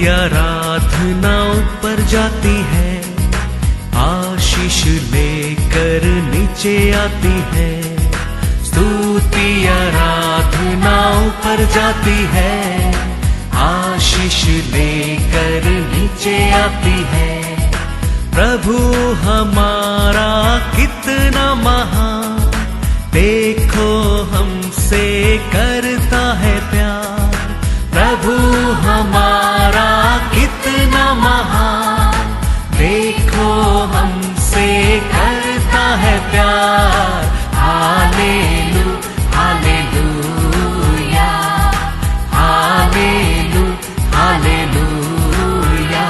आराधना ऊपर जाती है, आशीष लेकर नीचे आती है। स्तुति आराधना ऊपर जाती है, आशीष लेकर नीचे आती है। प्रभु हमारा कितना महान, देखो हमसे करता है प्यार। प्रभु हमारा कितना महान, देखो हमसे करता है प्यार। हालेलू हालेलूया, हालेलू हालेलूया।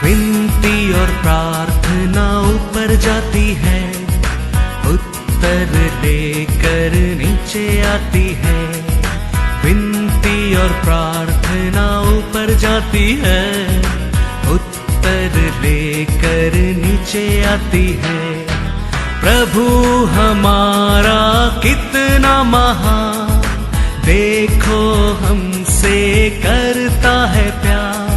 विनती और प्रार्थना ऊपर जाती है, उत्तर लेकर नीचे आती है। विनती और प्रार्थना ऊपर जाती है, उत्तर लेकर नीचे आती है। प्रभु हमारा कितना महान, देखो हमसे करता है प्यार।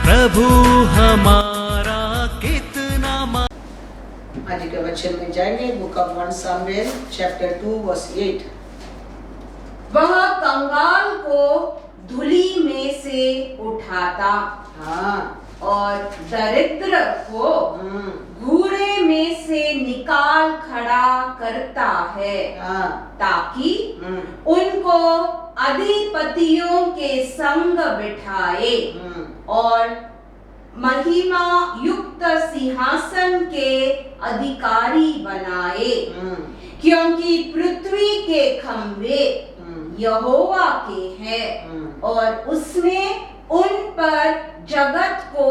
प्रभु हमारा कितना आज के वचन में जाएंगे। Book of 1 Samuel chapter 2 verse 8। वह कंगाल को धूलि में से उठाता, और दरिद्र को घूरे में से निकाल खड़ा करता है, ताकि उनको अधिपतियों के संग बिठाए और महिमा युक्त सिंहासन के अधिकारी बनाए। क्योंकि पृथ्वी के खंभे यहोवा के हैं, और उसने उन पर जगत को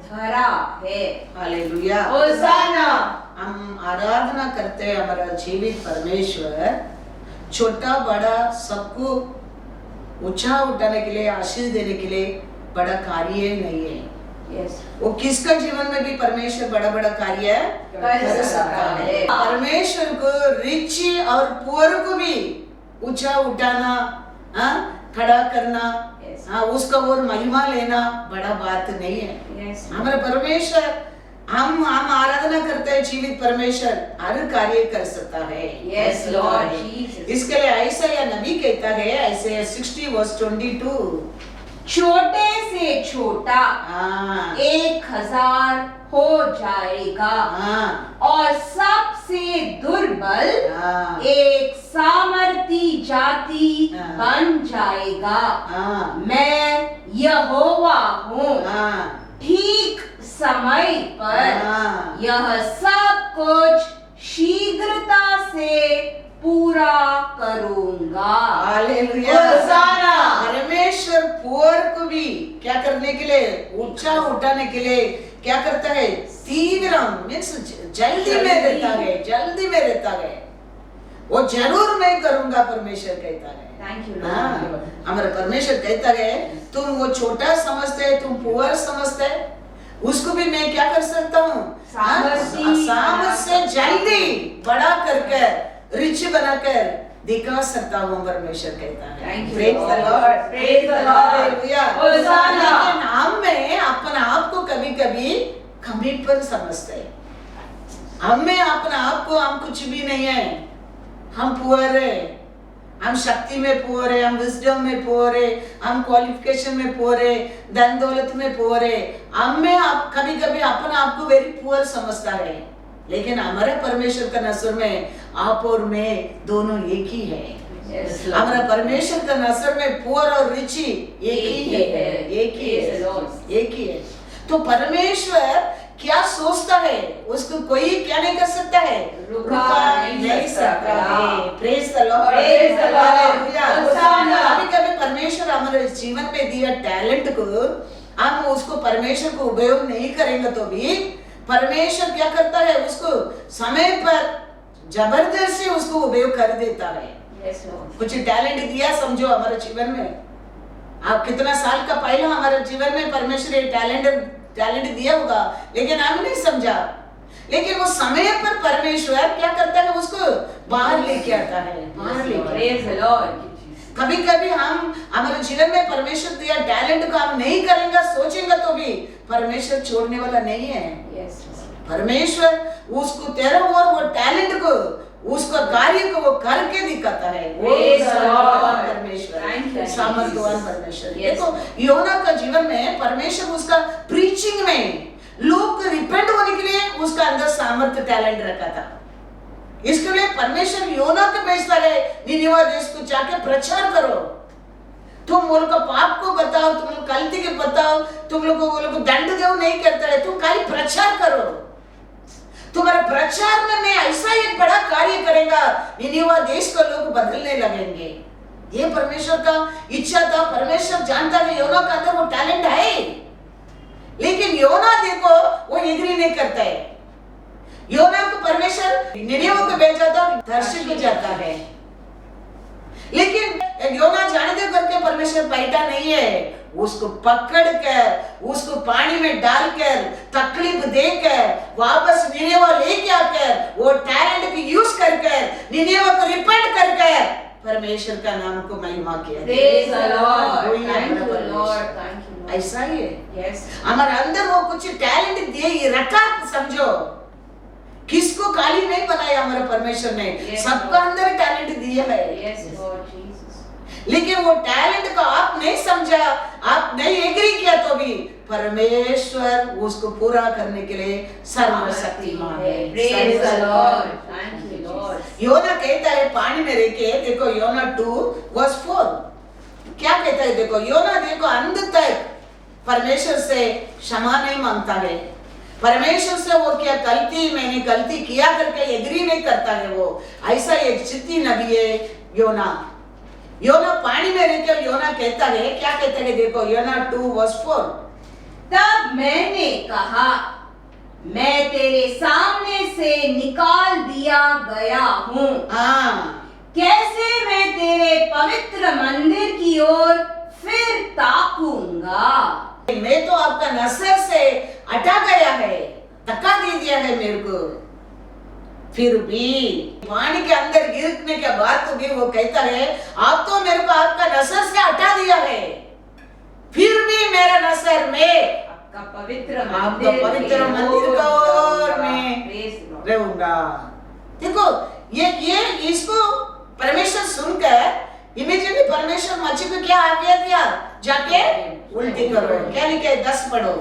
धरा है। हालेलुया, होशाना। हम आराधना करते हैं हमारा जीवित परमेश्वर, छोटा बड़ा सबको ऊंचा उठाने के लिए, आशीष देने के लिए बड़ा कार्य नहीं है। वो किसका जीवन में भी परमेश्वर बड़ा बड़ा कार्य कर सकता है। परमेश्वर को रिच और पुअर को भी ऊंचा उठाना, खड़ा करना, उसका और महिमा लेना बड़ा बात नहीं है। हमारे परमेश्वर, हम आराधना करते हैं, जीवित परमेश्वर हर कार्य कर सकता है। Yes Lord Jesus. इसके लिए ऐसा या नबी कहता है, ऐसे 60 वर्स 22, छोटे से छोटा 1000 हो जाएगा, और सबसे दुर्बल एक सामर्थी जाति बन जाएगा। मैं यहोवा हूँ, ठीक समय पर यह सब कुछ शीघ्रता से पूरा करूंगा। हालेलुया। परमेश्वर पुअर को भी क्या करने के लिए, ऊंचा उठाने के लिए क्या करता है, तीव्र मीन्स जल्दी में रहता है, जल्दी में रहता है। वो जरूर मैं करूंगा, परमेश्वर कहता है। Thank you Lord. हमारा परमेश्वर कहता है, तुम वो छोटा समझते है, तुम पुअर समझते है, उसको भी मैं क्या कर सकता हूँ, सामर्थ से जल्दी बड़ा करके रिच बनाकर दिखा सकता हूँ, परमेश्वर कहता है। Praise the Lord, praise the Lord, hallelujah. लेकिन हम में अपने आप को कभी कभी कमी पर समझते हैं। हम में अपने आप को हम कुछ भी नहीं है, हम पुअर है, हम शक्ति में पुअर है, हम विजडम में पुअर है, हम क्वालिफिकेशन में पुअर है, धन दौलत में पुअर है। हम में आप कभी कभी अपने आप को वेरी पुअर समझता है, लेकिन हमारे परमेश्वर का नजर में आप और मैं दोनों एक ही है। हमारा परमेश्वर का नजर में पुअर और रिची एक ही है, एक ही है, एक ही है। तो परमेश्वर क्या सोचता है, उसको कोई क्या नहीं कर सकता है, रुका नहीं सकता है। Praise the Lord, praise the Lord. कभी कभी परमेश्वर हमारे जीवन में दिया टैलेंट को हम उसको परमेश्वर को उपयोग नहीं करेंगे तो भी परमेश्वर क्या करता है, उसको समय पर जबरदस्ती उसको उपयोग कर देता है। कुछ टैलेंट दिया समझो हमारे जीवन में, आप कितना साल का पहले हमारे जीवन में परमेश्वर ये टैलेंट दिया होगा, लेकिन हम नहीं समझा। लेकिन वो समय पर परमेश्वर क्या करता है, उसको बाहर लेके आता है, बाहर लेके आता है। Praise the Lord. कभी कभी हम हमारे जीवन में परमेश्वर दिया टैलेंट को हम नहीं करेंगे, सोचेंगे तो भी परमेश्वर छोड़ने वाला नहीं है। Yes, Lord. परमेश्वर उसको तेरे और वो टैलेंट को, उसका कार्य को वो करके दिखाता है। वो Praise the Lord. परमेश्वर, Thank you, सामर्थ्यवान Jesus. परमेश्वर। Yes. देखो योना का जीवन में परमेश्वर उसका प्रीचिंग में लोग रिपेंट होने के लिए उसका अंदर सामर्थ्य टैलेंट रखा था। इसके लिए परमेश्वर योना को भेजता है, निनिवे देश को जाके प्रचार करो, तुम वो लोग का पाप को बताओ, तुम लोग गलती के बताओ, तुम लोग को वो लोग दंड दो नहीं करता है, तुम खाली प्रचार करो। तुम्हारे प्रचार में मैं ऐसा एक बड़ा कार्य करेगा, निनिवे देश को लोग बदलने लगेंगे। ये परमेश्वर का इच्छा था। परमेश्वर जानता है योना का अंदर वो टैलेंट है, लेकिन योना देखो वो एग्री नहीं करता है। योना को परमेश्वर निनिवे को भेजा था, दर्शन को जाता है, लेकिन योना जानते करके परमेश्वर बैठा नहीं है, उसको पकड़कर उसको पानी में डालकर तकलीफ देकर वापस निनिवे लेके आकर वो टैलेंट को यूज कर निनिवे को रिपेंट कर परमेश्वर का नाम को महिमा किया। Praise the Lord. वही है Thank you, हमारा Lord. परमेश्वर। Thank you, Lord. ऐसा ही है, Yes. हमारे अंदर वो कुछ टैलेंट दिए रखा, समझो किसको खाली नहीं बनाया हमारे परमेश्वर ने, Yes, सबका Lord. अंदर टैलेंट दिए है। Yes, Lord Jesus. लेकिन वो टैलेंट को आप नहीं समझा, आप नहीं एग्री किया तो भी परमेश्वर उसको पूरा करने के लिए सर्वशक्तिमान है। Praise the Lord. Thank you, Lord. योना कहता है पानी में रह के, देखो योना 2:4 क्या कहता है, देखो योना देखो अंत तक परमेश्वर से क्षमा नहीं मांगता है, परमेश्वर से वो क्या गलती मैंने गलती किया करके एग्री नहीं करता है। वो ऐसा एक चित्ती नबी है योना। योना पानी में रह के योना कहता है, क्या कहता है, देखो योना 2:4 तब मैंने कहा, मैं तेरे सामने से निकाल दिया गया हूँ, कैसे मैं तेरे पवित्र मंदिर की ओर फिर ताकूंगा। मैं तो आपका नजर से हटा गया है, धक्का दे दिया है मेरे को, फिर भी पानी के अंदर गिरने के बाद तो भी वो कहता है आप तो मेरे को आपका नजर से हटा दिया है, फिर भी मेरा नजर में आपका पवित्र मंदिर का और मैं रहूंगा। देखो ये इसको परमेश्वर सुनकर इमीडिएटली परमेश्वर मच्छी को क्या आज्ञा दिया, जाके उल्टी करो। क्या लिखा है 10 पढ़ो।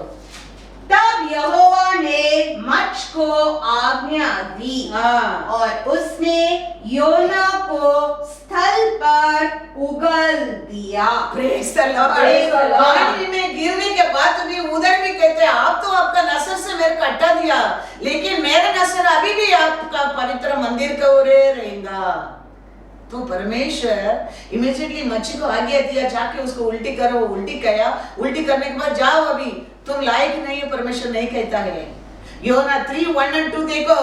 तब यहोवा ने मच्छ को आज्ञा दी और उसने योना को स्थल पर उगल दिया। Praise the Lord. पानी में गिरने के बाद भी उधर भी कहते हैं आप तो आपका नजर से मेरे को हटा दिया, लेकिन मेरा नजर अभी भी आपका पवित्र मंदिर की ओर रहेगा। तो परमेश्वर इमीडिएटली मच्छी को आज्ञा दिया जाके उसको उल्टी करो, उल्टी किया, उल्टी करने के बाद जाओ, अभी तुम लायक नहीं है, परमेश्वर नहीं कहता है। योना 3:1-2 देखो।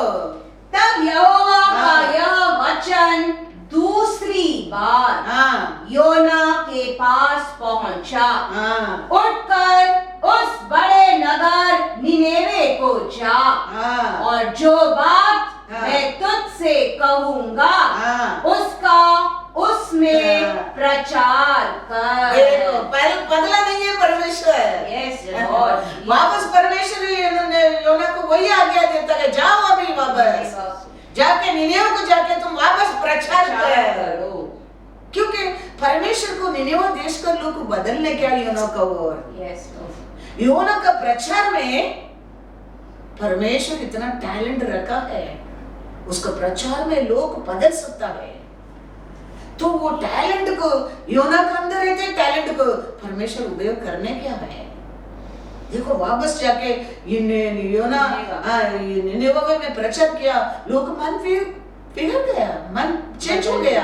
तब यहोवा का यह वचन दूसरी बार योना के पास पहुंचा, उठकर उस बड़े नगर निनेवे को जा और जो बात मैं तुझसे कहूंगा उसका उसमें प्रचार कर। देखो बदला नहीं है परमेश्वर। Yes, Lord. वापस परमेश्वर योना को वही आज्ञा देता है, जाओ अभी वापस जाके निनेवे को जाके तुम वापस प्रचार करो, क्योंकि परमेश्वर को निनेवे देश का लोग बदलने क्या योना का ओर। योना का प्रचार में परमेश्वर इतना टैलेंट रखा है, उसका प्रचार में लोग बदल सकता है। तो वो टैलेंट को योना के अंदर रहते टैलेंट को परमेश्वर उपयोग करने क्या है। देखो वापस जाके योना निनेवे में प्रचार किया, लोग मन पिघल गया, मन चेंज हो गया,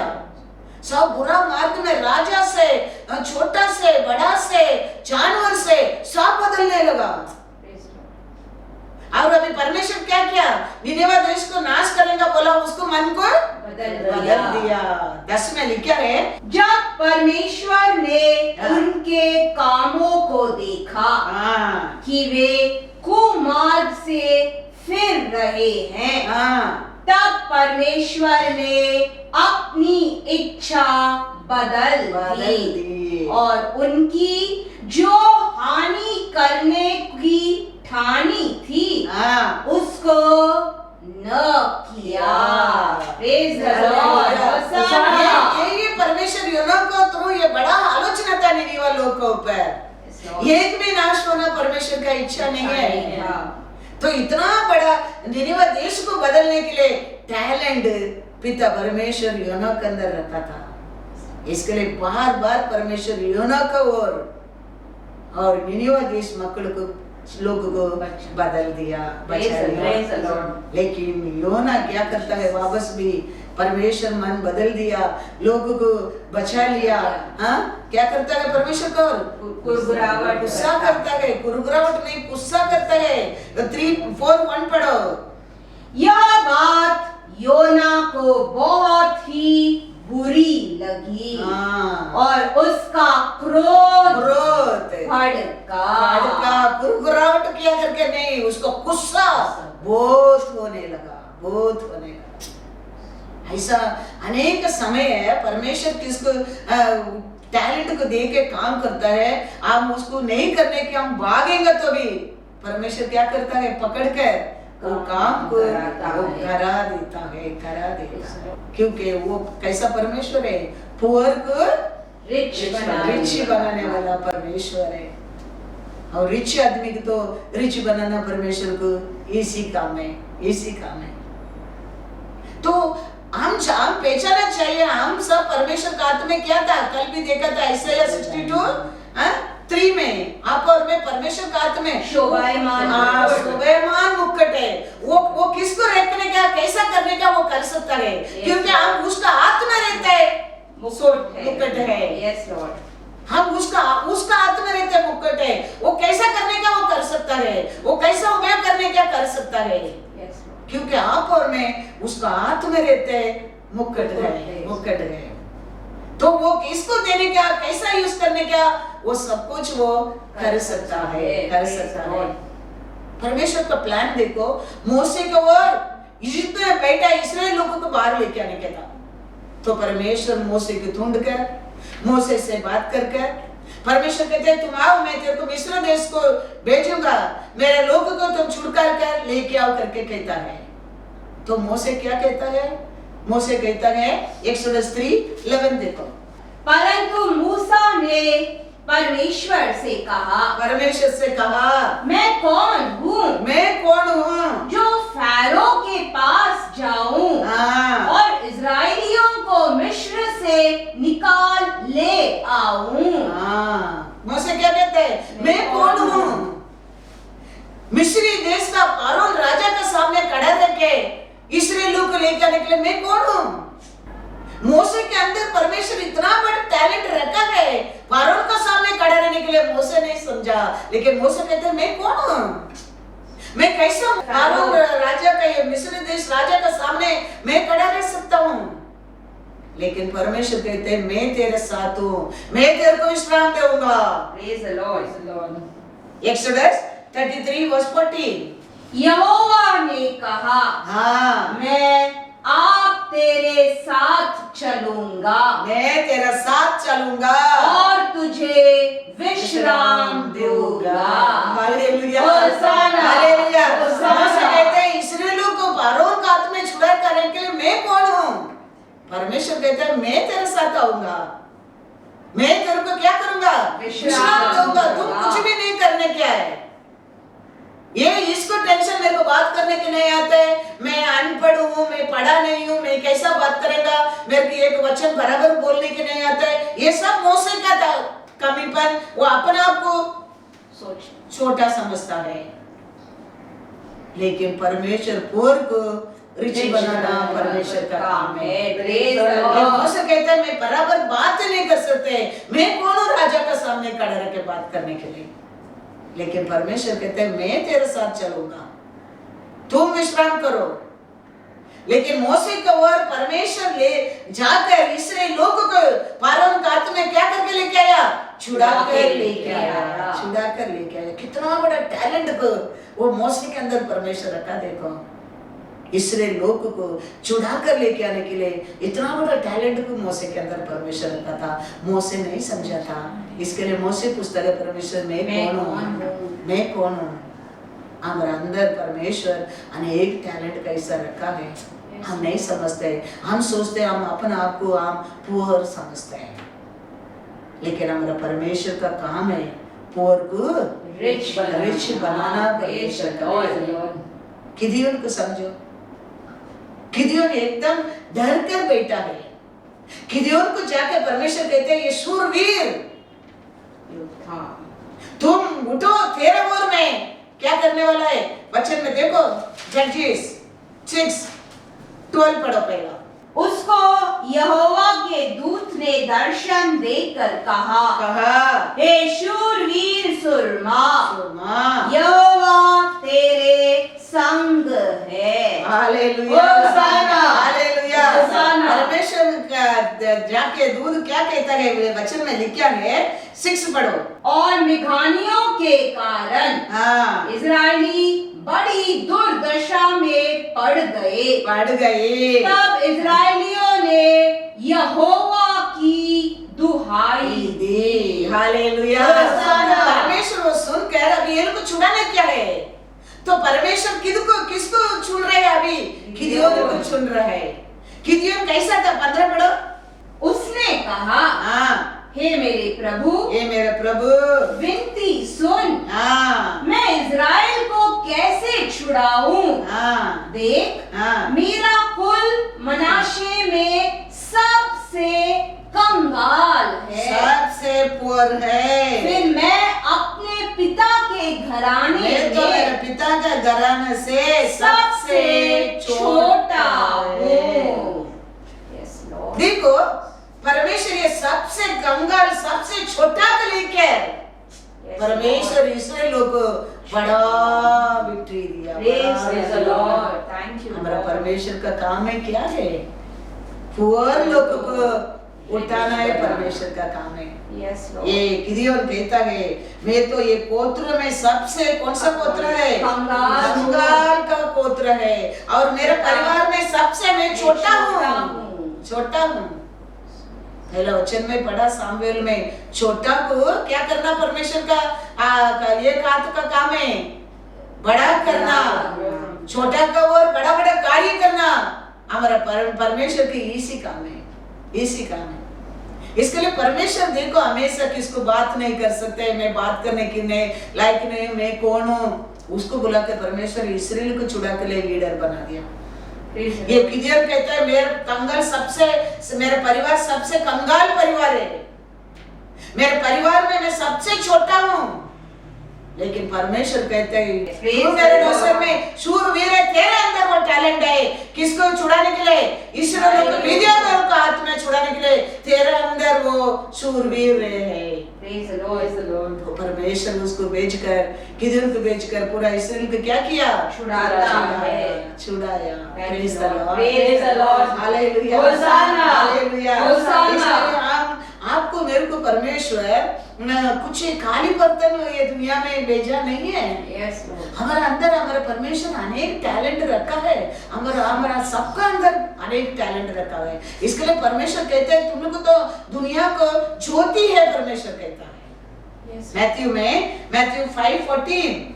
सब बुरा मार्ग में राजा से छोटा से बड़ा से जानवर से सब बदलने लगा। और अभी परमेश्वर क्या किया, निनेवे देश को नाश करेगा बोला, उसको मन को बदल दिया। 10 में लिखा है, जब परमेश्वर ने उनके कामों को देखा कि वे कुमार्ग से फिर रहे हैं। हाँ तब परमेश्वर ने अपनी इच्छा बदल दी और उनकी जो हानि करने की ठानी थी हाँ उसको न किया। Praise the Lord. होशाना। ये परमेश्वर योना को थ्रू ये बड़ा आलोचना था निनिवे लोग के ऊपर। एक भी नाश होना परमेश्वर का इच्छा नहीं है। हाँ। तो इतना बड़ा निनिवे देश को बदलने के लिए टैलेंट पिता परमेश्वर योना के अंदर रखा था। इसके लिए बार बार परमेश्वर योना को और निनिवे देश मक्कड़ को लोगों को बदल दिया, बचा लिया। लेकिन योना क्या करता है, वापस भी परमेश्वर मन बदल दिया, लोगों को बचा लिया। हाँ क्या करता है परमेश्वर को कुरकुरावट गुस्सा करता है, कुरकुरावट नहीं गुस्सा करता है। 3:4:1 पढ़ो। यह बात योना को बहुत ही बुरी लगी और उसका क्रोध भड़का। कुरकुरावट किया करके नहीं, उसको गुस्सा बहुत होने लगा। ऐसा अनेक समय है परमेश्वर किसको टैलेंट को दे के काम करता है, आप उसको नहीं करने के हम भागेंगे तो भी परमेश्वर क्या करता है, पकड़ कर वो काम को करा देता है। क्योंकि वो कैसा परमेश्वर है, पुअर को रिच बनाने वाला परमेश्वर है। और रिच आदमी को तो रिच बनाना परमेश्वर को इसी काम है। तो हम पहचाना चाहिए, हम सब परमेश्वर का हाथ में क्या था, कल भी देखा था Isaiah 62:3 में, आप और मैं परमेश्वर का हाथ में शोभायमान मुकुट है। वो किसको रखने का, कैसा करने का वो कर सकता है, क्योंकि हम उसका हाथ में रहते हैं, मुकुट है। यस लॉर्ड, हम उसका हाथ में रहते हैं, मुकुट है। वो कैसा करने का वो कर सकता है, वो कैसा उपयोग करने का कर सकता है, क्योंकि आप और मैं उसका हाथ में रहते हैं, मुकुट है। तो वो किसको देने का, कैसा यूज करने का, वो सब कुछ वो कर सकता है। परमेश्वर का प्लान देखो, मोसे को और इजिप्ट में बैठा इस्राएल लोगों को बाहर लेके आने का था। तो परमेश्वर मोसे को ढूंढ कर, मोसे से बात कर परमेश्वर कहते हैं तुम आओ, मैं तेरे को मिस्र देश को भेजूंगा, मेरे लोगों को तुम छुड़कार कर लेके आओ करके कहता है। तो मोसे क्या कहता है, मोसे कहता है Exodus 3:11 देखो। परंतु मूसा ने परमेश्वर से कहा, मैं कौन हूँ जो फैरो के पास जाऊं और इजराइलियों को मिस्र से निकाल ले आऊं। मोसे क्या कहते हैं, मैं कौन हूँ, मिस्री देश का फारोन राजा के सामने खड़ा रखे इस्राएलियों को लेकर निकले, मैं कौन हूँ। मोसे के अंदर परमेश्वर इतना बड़ा टैलेंट रखा है, फारोन के सामने खड़ा रहने के लिए मोसे नहीं समझा, लेकिन मोसे कहते हैं मैं कौन हूँ, मैं कैसा फारोन राजा का, मिस्र देश राजा के सामने मैं खड़ा रह सकता हूँ। लेकिन परमेश्वर कहते हैं मैं तेरे साथ हूँ, मैं तेरे को विश्राम दूंगा। Praise the Lord. Exodus 33:14। यहोवा ने कहा, मैं आप तेरे साथ चलूंगा और तुझे विश्राम दूंगा। Hallelujah, hosanna, hallelujah. होशाना। मोसे कहते हैं इस्राएलियों को फारोन के हाथ में छुड़ा करने के लिए मैं कौन हूँ। परमेश्वर कहते हैं मैं तेरे साथ आऊंगा, मैं तेरे को क्या करूंगा, विश्राम दूंगा, तुम कुछ भी नहीं करने क्या है। ये इसको टेंशन मेरे को बात करने के नहीं आते, मैं अनपढ़ हूँ, मैं पढ़ा नहीं हूँ, मैं कैसा बात करेगा, मेरे को एक वचन बराबर बोलने के नहीं आते, ये सब मोसे का था कमीपन। वो अपने आप को छोटा समझता है, लेकिन परमेश्वर पूर को रिच बनाना परमेश्वर का काम है। मोसे कहता है मैं बराबर बात नहीं कर सकते, मैं कौन हूँ राजा का सामने खड़ा रह के बात करने के लिए, लेकिन परमेश्वर कहते हैं मैं तेरे साथ चलूंगा, तुम विश्राम करो। लेकिन मोसे को और परमेश्वर ले जाकर इस्राएल लोगों को फारोन के हाथ में क्या करके लेके आया, छुड़ा कर लेके आया। कितना बड़ा टैलेंट को वो मोसे के अंदर परमेश्वर रखा। देखो इसराइल लोग को चुड़ा कर लेके आने के लिए इतना बड़ा टैलेंट को मोसे के अंदर परमेश्वर रखा था। मोसे नहीं समझा था, इसके लिए मोसे पूछता है परमेश्वर मैं कौन हूँ। हमारे अंदर परमेश्वर अनेक टैलेंट का हिस्सा रखा है, हम नहीं समझते। हम सोचते हम अपने आप को हम पुअर समझते हैं, लेकिन हमारा परमेश्वर का काम है पुअर को रिच बनाना। परमेश्वर का गिदियोन को समझो, गिदियोन एकदम डर कर बैठा है। गिदियोन को जाकर परमेश्वर कहते हैं ये शूरवीर, तुम उठो, तेरे ओर में क्या करने वाला है। वचन में देखो, जजेस 6:12 पढ़ो पहला। उसको यहोवा के दूत ने दर्शन देकर कहा हे शूरवीर सुरमा, यहोवा तेरे संग है। Hallelujah, hosanna, hallelujah. होशाना। परमेश्वर का जाके दूध क्या कहता है, वचन में लिखा है 6 पढ़ो। और मिघानियों के कारण इजरायली बड़ी दुर्दशा में पड़ गए। तब इजरायलियों ने यहोवा की दुहाई दी। हालेलुया। परमेश्वर वो सुनकर अभी ये लोग छुड़ाने क्या है, तो परमेश्वर किसको चुन रहे हैं अभी, गिदियोन को चुन रहे हैं। गिदियोन कैसा था, 15 पढ़ो। उसने कहा हे मेरे प्रभु, विनती सुन, मैं इजराइल को कैसे छुड़ाऊं। देख, मेरा कुल मनाशे में सबसे कंगाल है, सबसे पुअर है। फिर मैं अपने पिता के घराने में तो मेरे पिता का घराने से सबसे छोटा हूँ। देखो परमेश्वर ये सबसे कंगाल, सबसे छोटा को लेकर परमेश्वर इसराइलियों को बड़ा विक्ट्री दिया। हमारा परमेश्वर का काम है क्या है, पुअर लोगों को उठाना है, परमेश्वर का काम है। ये गिदियोन कहता है मैं तो ये गोत्र में सबसे, कौन सा गोत्र है, कंगाल का गोत्र है, और मेरे परिवार में सबसे मैं छोटा हूँ। पहला वचन में पढ़ा सामुएल में, छोटा को क्या करना परमेश्वर का एक हाथ का काम है, बड़ा करना, छोटा का और बड़ा बड़ा कार्य करना हमारा परमेश्वर की इसी काम है। इसके लिए परमेश्वर देखो हमेशा किसको बात नहीं कर सकते, मैं बात करने की नहीं लायक नहीं, मैं कौन हूँ, उसको बुला के परमेश्वर इसराइल को छुड़ा के लिए लीडर बना दिया। ये गिदियोन कहता है मेरे परिवार सबसे कंगाल परिवार है, मेरे परिवार में मैं सबसे छोटा हूँ, लेकिन परमेश्वर कहते हैं मेरे नौकर में शूरवीर है, तेरे अंदर वो टैलेंट है, किसको छुड़ाने के लिए, इसराइल को, मिद्यानियों को हाथ में छुड़ाने के लिए तेरे अंदर वो शूरवीर है। तो परमेश्वर उसको गिदियोन को भेजकर पूरा इसराइल को क्या किया, छुड़ाया। Praise the Lord, hallelujah, hallelujah. आपको मेरे को परमेश्वर कुछ खाली बर्तन ये दुनिया में भेजा नहीं है। हमारा अंदर हमारा परमेश्वर अनेक टैलेंट रखा है, हमारा सबका अंदर अनेक टैलेंट रखा है। इसके लिए परमेश्वर कहते हैं तुम लोग तो दुनिया को ज्योति है, परमेश्वर कहता है मैथ्यू 5:14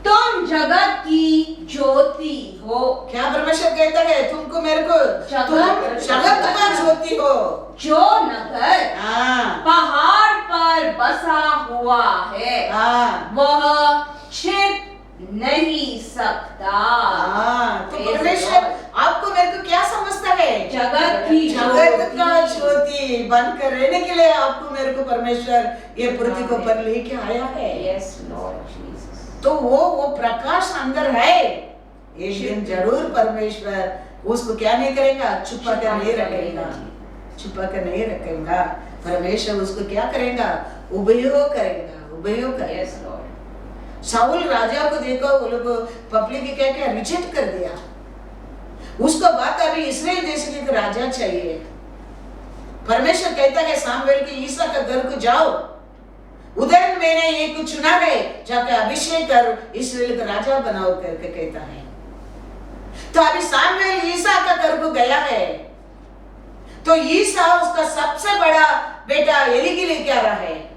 तुम जगत की ज्योति हो। क्या परमेश्वर कहता है, तुमको मेरे को जगत का ज्योति हो। जो नगर पहाड़ पर बसा हुआ है वह छिप नहीं सकता। तो परमेश्वर आपको मेरे को क्या समझता है, जगत का ज्योति बनकर रहने के लिए आपको मेरे को परमेश्वर ये पृथ्वी को पर लेके आया है। तो वो प्रकाश अंदर है, एक दिन जरूर परमेश्वर उसको क्या नहीं करेगा, छुपा कर नहीं रखेगा। परमेश्वर उसको क्या करेगा, उपयोग करेगा। शाऊल राजा को देखो, वो लोग पब्लिक क्या रिजेक्ट कर दिया, उसको बात अभी इस्राएल देश के एक राजा चाहिए। परमेश्वर कहता है सामुएल के ईसा का घर को जाओ, उधर मैंने एक चुना है, जाकर अभिषेक कर इस्राएल का राजा बनाओ करके कहता है। तो अभी सामुएल ईसा का घर को गया है, तो ईसा उसका सबसे बड़ा बेटा एली के लिए क्या रहा है।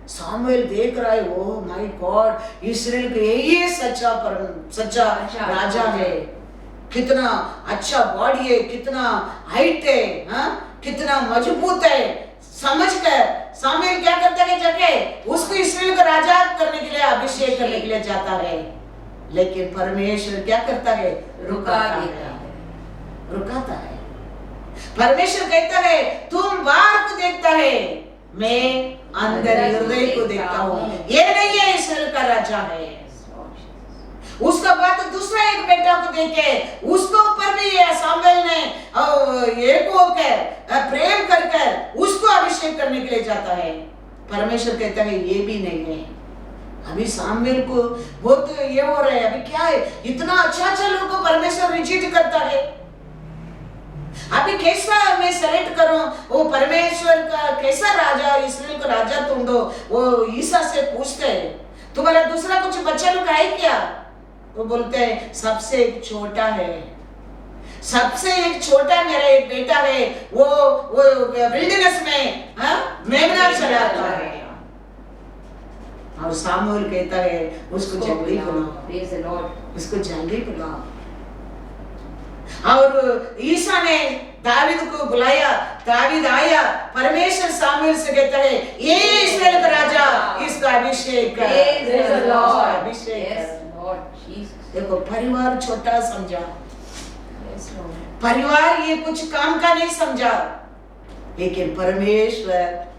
सामुएल देख रहा है, ओ माय गॉड, इस्राएल का ये सच्चा राजा है, कितना अच्छा बॉडी है, कितना हाइट है, हाँ? कितना मजबूत है। समझकर सामुएल क्या करता है, जाके उसको इस्राएल का राजा करने के लिए, अभिषेक करने के लिए जाता है। लेकिन परमेश्वर क्या करता है, रुकाता है। परमेश्वर कहता है तुम बाहर को देखता है, मैं अंदर हृदय को देखता हूँ। ये नहीं है इस्राएल का राजा है। उसका बाद दूसरा एक बेटा को देखे, उसको ऊपर भी सामुएल ने एक होकर प्रेम कर उसको अभिषेक करने के लिए जाता है। परमेश्वर कहता है ये भी नहीं है। अभी सामुएल को बहुत ये हो रहा है, अभी क्या है, इतना अच्छा लोगों को परमेश्वर रिजेक्ट करता है। अभी कैसा मैं सेलेक्ट करूं, वो परमेश्वर का कैसा राजा, इस्राएल का राजा तुम दो। वो ईसा से पूछते हैं तुम्हारा दूसरा कुछ बच्चा लोग है क्या, वो बोलते हैं सबसे एक छोटा है, सबसे एक छोटा मेरा एक बेटा है, वो विल्डरनेस में मेमना चलाता है। और सामुएल कहता है उसको जल्दी बुलाओ, उसको जल्दी बुलाओ। और ईसा ने दावीद को बुलाया, दावीद आया, परमेश्वर सामुएल से कहता है ये इस्राएल का राजा, इसका अभिषेक कर, अभिषेक कर। देखो परिवार छोटा समझा, परिवार ये कुछ काम का नहीं समझा, लेकिन परमेश्वर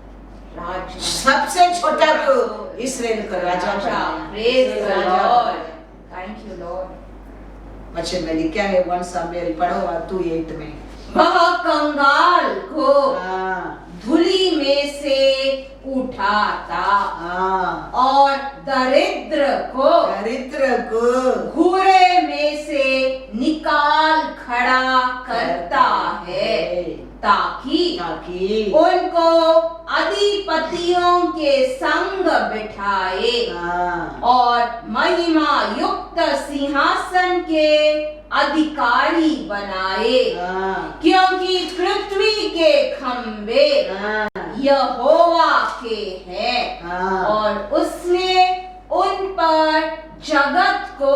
सबसे छोटा को इस्राएल का राजा बनाया। Thank you Lord. वचन में लिखा है 1 सामुएल पढ़ो 2:8 में, वह कंगाल को धूलि में से उठाता और दरिद्र को घूरे में से निकाल खड़ा करता है, ताकि उनको अधिपतियों के संग बिठाए और महिमा युक्त सिंहासन के अधिकारी बनाए, क्योंकि पृथ्वी के खंबे यहोवा के हैं और उसने उन पर जगत को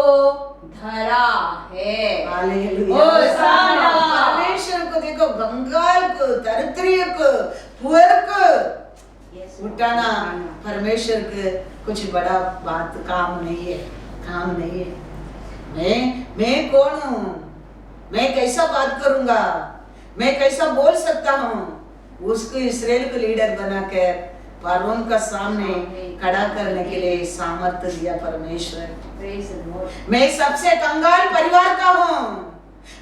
धरा है। परमेश्वर को देखो, बंगाल को, दरिद्र को, पुअर को उठाना परमेश्वर के कुछ बड़ा बात काम नहीं है, काम नहीं है। मैं कौन हूँ, मैं कैसा बात करूंगा, मैं कैसा बोल सकता हूँ। उसको इस्राएल को लीडर बनाकर फारून का सामने खड़ा करने के लिए सामर्थ्य दिया परमेश्वर। मैं सबसे कंगाल परिवार का हूँ,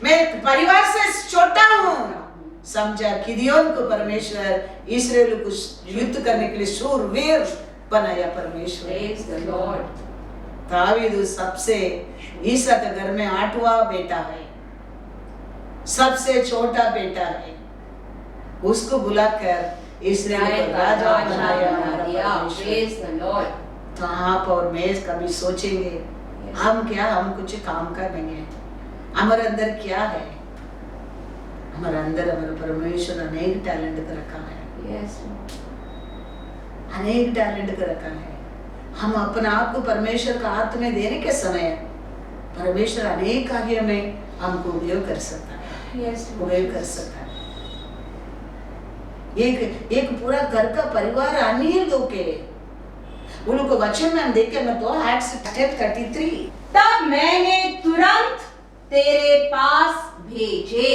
मैं परिवार से छोटा हूँ। समझा, गिदोन को परमेश्वर इस्राएल को युद्ध करने के लिए शूरवीर बनाया परमेश्वर। दावीद सबसे ईसा के घर में 8वां बेटा है, सबसे छोटा बेटा है। उसको बुलाकर इस्राएल का राजा बनाया। तो आप और मैं कभी सोचेंगे हम क्या, हम कुछ काम का नहीं है, हमारे अंदर क्या है। हमारे अंदर हमारे परमेश्वर अनेक टैलेंट का रखा है, अनेक टैलेंट का रखा है। हम अपने आप को परमेश्वर का हाथ में देने के समय परमेश्वर अनेक कार्य में हमको उपयोग कर सकता है, उपयोग कर सकता है। एक पूरा घर का परिवार अन्य लोग के उनको वचन में हम देखे ना तो Acts 10:33, तब मैंने तुरंत तेरे पास भेजे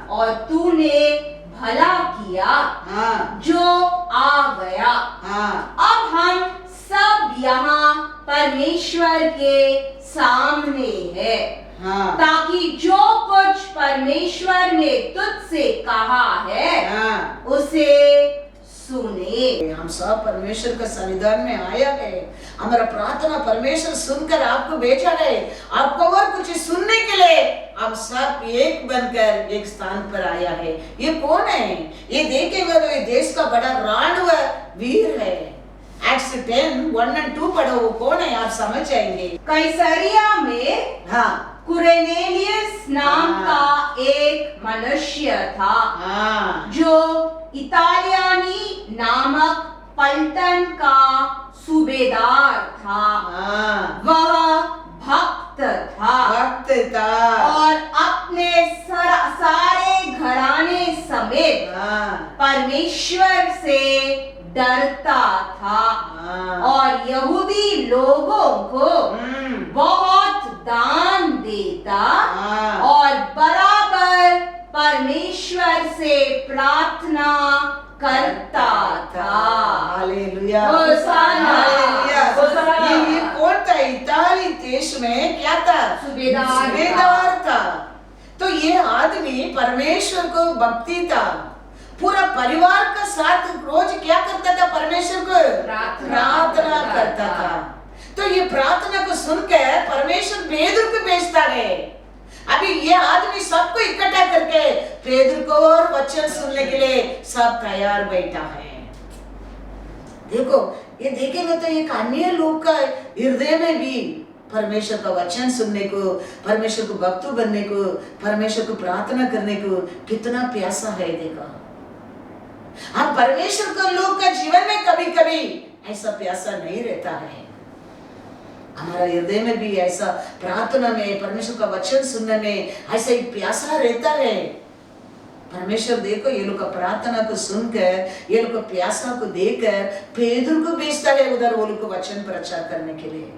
और तूने भला किया जो आ गया। अब हम सब यहाँ परमेश्वर के सामने है, ताकि जो कुछ परमेश्वर ने तुझसे कहा है उसे सुने। हम सब परमेश्वर का संविधान में आया है, हमारा प्रार्थना परमेश्वर सुनकर आपको भेजा है, आपको और कुछ सुनने के लिए हम सब एक बनकर एक स्थान पर आया है। ये कौन है? ये देखेंगे तो ये देश का बड़ा राणव वीर है। Acts 10:1 और 2 पढ़ो, वो कौन है आप समझ जाएंगे। कैसरिया में कुरेनेलियस नाम का एक मनुष्य था हाँ जो इतालियानी नामक पलटन का सूबेदार था। हाँ वह भक्त था भक्त था और अपने सारे घराने समेत हाँ परमेश्वर से डरता था हाँ और यहूदी लोगों को बहुत दान देता हाँ। और बराबर परमेश्वर से प्रार्थना करता था। Hallelujah hosanna, hallelujah. होसाना। ये कौन था? इताली देश में क्या था? सूबेदार था। तो ये आदमी परमेश्वर को भक्ति था, पूरा परिवार का साथ रोज क्या करता था? परमेश्वर को प्रार्थना करता था। तो ये प्रार्थना को सुनकर परमेश्वर पेदर को भेजता है। अभी ये आदमी सबको इकट्ठा करके पेदर को और वचन सुनने के लिए सब तैयार बैठा है। देखो ये देखेंगे तो एक अन्य लोग का हृदय में भी परमेश्वर का वचन सुनने को, परमेश्वर को भक्त बनने को, परमेश्वर को प्रार्थना करने को कितना प्यासा है। देखो हम परमेश्वर को लोग का जीवन में कभी कभी ऐसा प्यासा नहीं रहता है। हमारा हृदय में भी ऐसा प्रार्थना में, परमेश्वर का वचन सुनने में ऐसा एक प्यासा रहता है। परमेश्वर देखो ये लोग का प्रार्थना को सुनकर, ये लोग का प्यासा को देखकर पेदर को भेजता है उधर वो लोग को वचन प्रचार करने के लिए।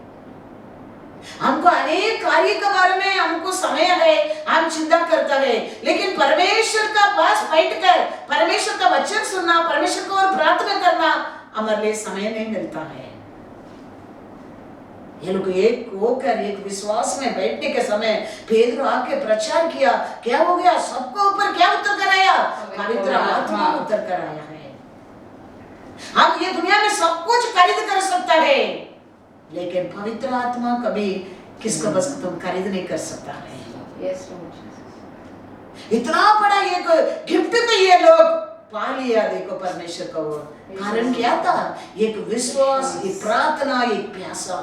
हमको अनेक कार्य के बारे में हमको समय है, हम चिंता करता है, लेकिन परमेश्वर का पास बैठकर परमेश्वर का वचन सुनना, परमेश्वर को और प्रार्थना करना हमारे लिए समय नहीं मिलता है। ये लोग एक होकर एक विश्वास में बैठने के समय पेदर आके प्रचार किया। क्या हो गया? सबको ऊपर क्या उतर कर आया? पवित्र आत्मा उतर कर आया है। हम ये दुनिया में सब कुछ खरीद कर सकता है, लेकिन पवित्र आत्मा कभी किसका बस तुम खरीद नहीं कर सकता है। इतना बड़ा एक गिफ्ट को ये लोग पा लिया। देखो परमेश्वर का वो कारण क्या था? एक विश्वास, एक प्रार्थना, एक प्यासा।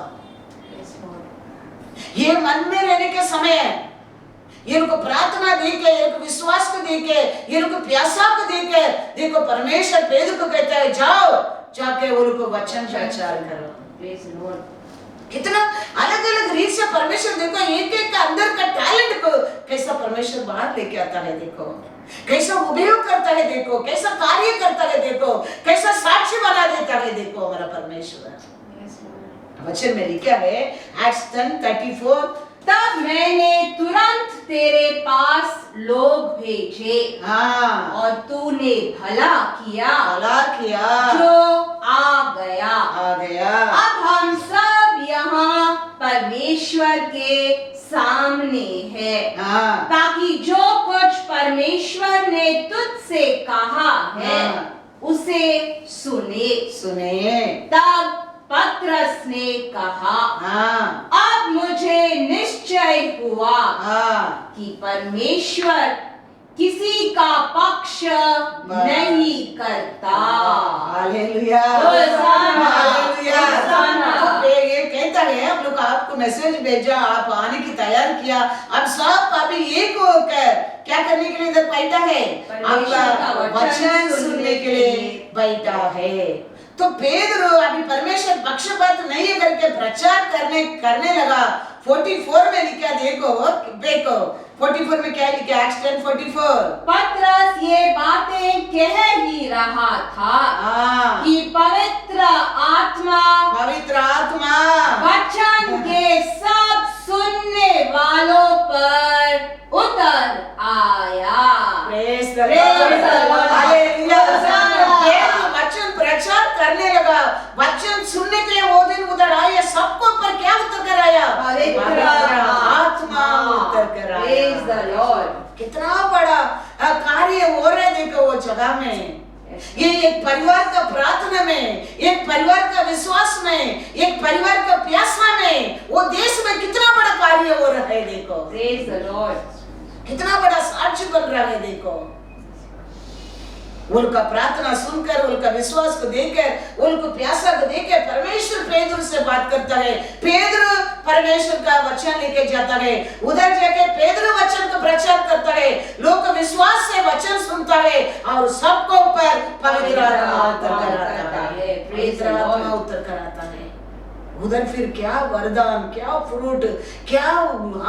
ये मन में रहने के समय ये लोग प्रार्थना देके, ये लोग विश्वास को देके, ये लोग प्यासा को देके, देखो परमेश्वर पेदर को कहता है जाओ जाके वो लोग को वचन प्रचार करो। कितना अलग अलग रीत से परमेश्वर देखो एक एक का अंदर का टैलेंट को कैसा परमेश्वर बाहर लेके आता है। देखो कैसा उपयोग करता है, देखो कैसा कार्य करता है, देखो कैसा साक्षी बना देता है। देखो हमारा परमेश्वर वचन में लिखा है Acts 10:34, तब मैंने तुरंत तेरे पास लोग भेजे हाँ और तूने भला किया जो आ गया। अब हम सब यहाँ परमेश्वर के सामने हैं, हाँ ताकि जो कुछ परमेश्वर ने तुझसे कहा है उसे सुने। तब पतरस ने कहा अब मुझे निश्चय हुआ कि परमेश्वर किसी का पक्ष नहीं करता। Hallelujah hallelujah. तो ये कहता है हम लोग आपको मैसेज भेजा, आप आने की तैयार किया, अब सब अभी एक होकर क्या करने के लिए इधर बैठा है? आपका वचन सुनने के लिए बैठा है। तो पेदर अभी परमेश्वर पक्षपात नहीं करके प्रचार करने लगा। 44 में लिखा, देखो 44 में क्या लिखा? Acts 10:44, पतरस ये बातें कह ही रहा था कि पवित्र आत्मा वचन के सब सुनने वालों पर उतर आया। वचन प्रचार करने लगा, वचन सुनने के लिए वो दिन उधर आया। सबको पर क्या उतर कर आया? पवित्र आत्मा उतर कर आया। कितना बड़ा कार्य हो रहा है देखो वो जगह में। ये एक परिवार का प्रार्थना में, एक परिवार का विश्वास में, एक परिवार का प्यासा में, वो देश में कितना बड़ा कार्य हो रहा है। देखो कितना बड़ा साक्ष्य बन रहा है। देखो उनका प्रार्थना सुनकर, उनका विश्वास को देखकर, उनको प्यासा को देखकर परमेश्वर पेदर से बात करता है। पेदर परमेश्वर का वचन लेके जाता है, उधर जाके पेदर वचन को प्रचार करता है, लोग विश्वास से वचन सुनता है और सबको ऊपर पवित्र आत्मा उतर कर आता है। पवित्र आत्मा उतर कर आता है। उधर फिर क्या वरदान, क्या फ्रूट, क्या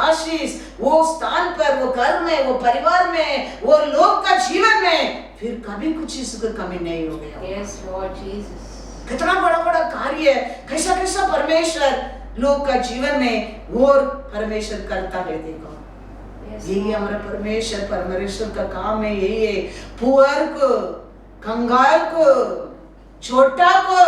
आशीष वो स्थान पर, वो घर में, वो परिवार में, वो लोग का जीवन में फिर कभी कुछ इसको कमी नहीं हो गया। Yes, Lord Jesus. कितना बड़ा बड़ा कार्य है, कैसा कैसा परमेश्वर लोग का जीवन में और परमेश्वर करता है। देखो यही हमारा परमेश्वर का काम है। यही है, पुअर को, कंगाल को, छोटा को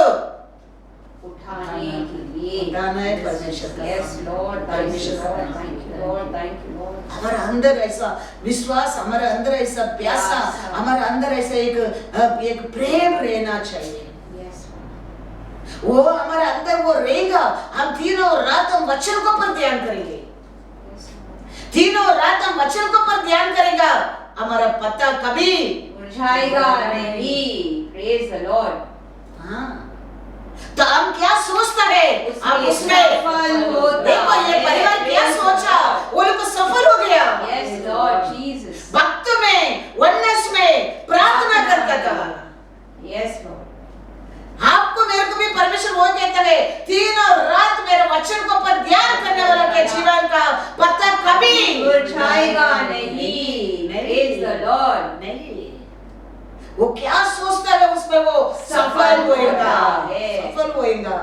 उठाने के लिए उठाना है परमेश्वर का। Yes, Lord. Thank you, Lord. Thank you, Lord. Thank you, Lord. हमारे अंदर ऐसा विश्वास, हमारे अंदर ऐसा प्यासा, हमारे अंदर ऐसा एक प्रेम रहना चाहिए। Yes, Lord. वो हमारे अंदर वो रहेगा। हम तीनों रात हम वचन को पर ध्यान करेंगे। Yes, Lord. तीनों रात हम वचन को पर ध्यान करेगा, हमारा पत्ता कभी मुरझाएगा नहीं। Praise the Lord. हाँ, तो हम क्या सोचता है, हम उसमें सफल होता देखो ये है। परिवार क्या सोचा, वो लोग सफल हो गया। Yes, Lord Jesus. भक्त में, वननेस में प्रार्थना करता था। Yes, Lord. आपको मेरे को भी परमेश्वर वो कहता है, तीनों रात मेरे वचन को पर ध्यान करने वाला के जीवन का पत्ता कभी मुरझाएगा नहीं। Praise the Lord. नहीं। वो क्या सोचता है उसमें वो सफल होएगा, सफल होएगा।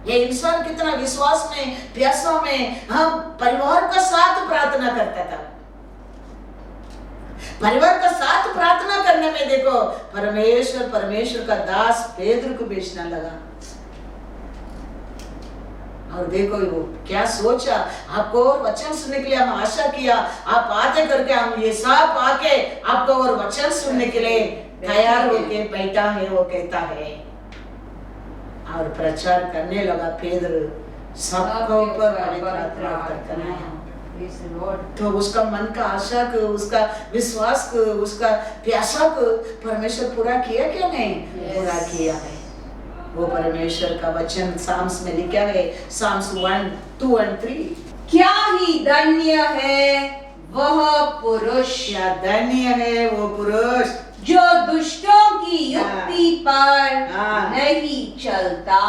ये इंसान कितना विश्वास में, प्यासा में, हम परिवार का साथ प्रार्थना करता था। परिवार का साथ प्रार्थना करने में देखो परमेश्वर का दास पेदर को बेचने लगा। और देखो वो क्या सोचा, आपको और वचन सुनने के लिए हम आशा किया, आप आते करके हम ये सब आके आपको और वचन सुनने के लिए तैयार होके बैठा है। वो कहता है और प्रचार करने लगा पेदर, सबको ऊपर पवित्र आत्मा उतर आया। तो उसका मन का आशा को, उसका विश्वास को, उसका प्यासा को परमेश्वर पूरा किया क्या? नहीं पूरा किया है। वो परमेश्वर का वचन साम्स में लिखा है, साम्स 1, 2 और 3। क्या ही धन्य है वह पुरुष, क्या धन्य है वो पुरुष जो दुष्टों की युक्ति पर नहीं चलता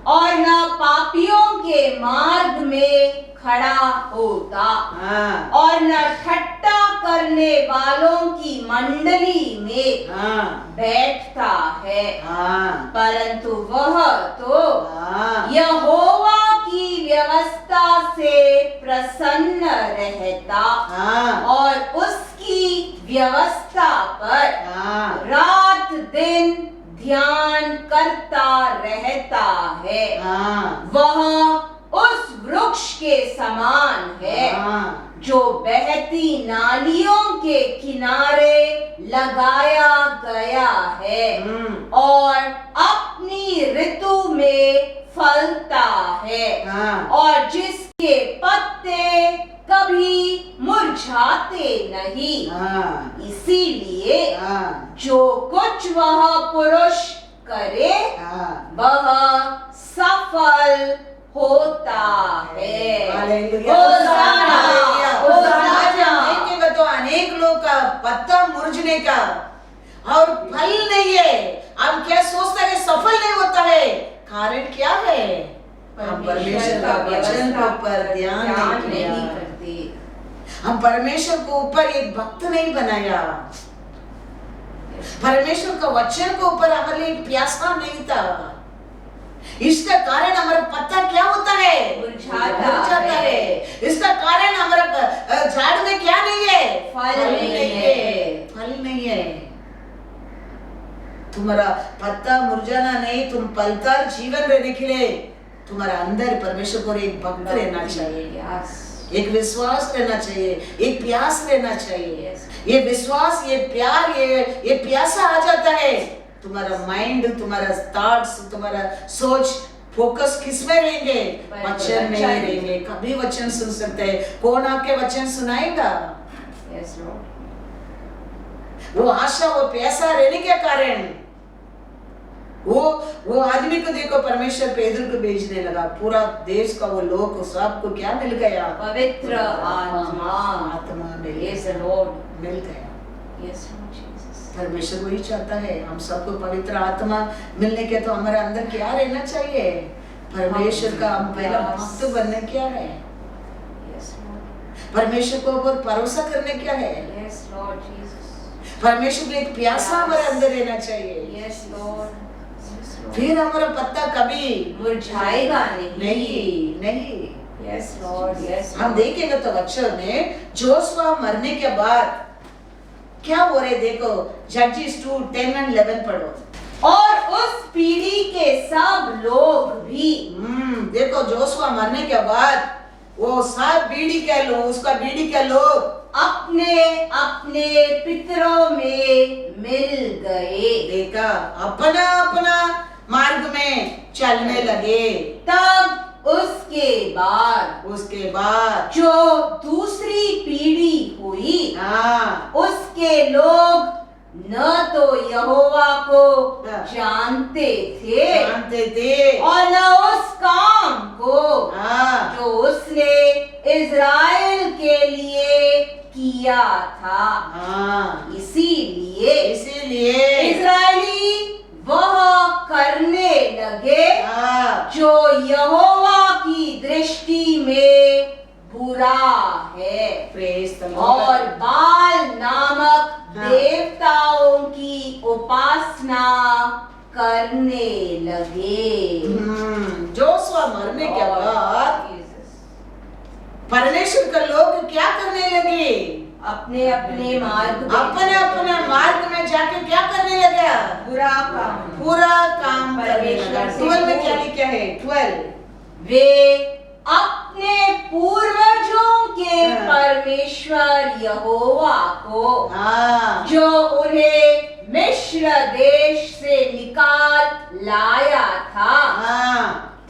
और न पापियों के मार्ग में खड़ा होता और न ठट्टा करने वालों की मंडली में बैठता है, परंतु वह तो यहोवा की व्यवस्था से प्रसन्न रहता और उसकी व्यवस्था पर रात दिन ध्यान करता रहता है। वह उस वृक्ष के समान है जो बहती नालियों के किनारे लगाया गया है और अपनी ऋतु में फलता है और जिसके पत्ते कभी मुरझाते नहीं। इसीलिए जो कुछ वह पुरुष करे वह सफल होता है। देखेगा तो अनेक लोग का पत्ता मुरझने का और फल नहीं है। अब क्या सोचता है सफल नहीं होता है, कारण क्या है? हम परमेश्वर का वचन के ऊपर ध्यान नहीं करते। हम परमेश्वर को ऊपर एक भक्त नहीं बनाया। परमेश्वर का वचन के ऊपर हमारे लिए प्यासा नहीं था। इसका कारण हमारा पत्ता क्या होता है? मुरझाता है। इसका कारण हमारा झाड़ में क्या नहीं है? फल नहीं है। फल नहीं है। तुम्हारा पत्ता मुरझाना नहीं, तुम फलदार जीवन रहने के लिए तुम्हारा अंदर परमेश्वर को एक भक्त रहना चाहिए, एक विश्वास रहना चाहिए, एक प्यास रहना चाहिए। ये विश्वास, ये प्यार, ये प्यासा आ जाता है। तुम्हारा माइंड, तुम्हारा थॉट्स, तुम्हारा सोच, फोकस किसमें रहेंगे? वचन में रहेंगे। कभी वचन सुन सकते हैं, कौन आपके वचन सुनाएगा? वो आशा, वो प्यासा रहने के कारण वो आदमी को देखो, परमेश्वर पेदर को भेजने लगा, पूरा देश का वो लोग सबको क्या मिल गया? पवित्र आत्मा मिल गया। परमेश्वर वही चाहता है, हम सबको पवित्र आत्मा मिलने के तो हमारे अंदर क्या रहना चाहिए? परमेश्वर का हम पहला भक्त बनने क्या है? परमेश्वर को ऊपर भरोसा करने क्या है? परमेश्वर को एक प्यासा हमारे अंदर रहना चाहिए। फिर हमारा पत्ता कभी मुरझाएगा नहीं। Yes Lord, yes. हम देखेंगे तो वचन में जोशुआ मरने के बाद क्या हो रहे देखो, जजेस 2:10 और 11 पढ़ो। और उस पीढ़ी के सब लोग भी, देखो जोशुआ मरने के बाद वो सब पीढ़ी के लोग, उसका पीढ़ी के लोग अपने अपने पितरों में मिल गए। देखा, अपना अपना मार्ग में चलने लगे। तब उसके बाद जो दूसरी पीढ़ी हुई, उसके लोग न तो यहोवा को जानते थे और न उस काम को जो उसने इज़राइल के लिए किया था। इसीलिए इज़राइली वह करने लगे जो यहोवा की दृष्टि में बुरा है, और बाल नामक देवताओं की उपासना करने लगे। जोशुआ मरने के बाद परमेश्वर के लोग क्या करने लगे? अपने अपने मार्ग में जाके क्या करने लगा? पूरा काम करने लगा। 12 में क्या लिखा है? 12 वे अपने पूर्वजों के परमेश्वर यहोवा को, जो उन्हें मिस्र देश से निकाल लाया था,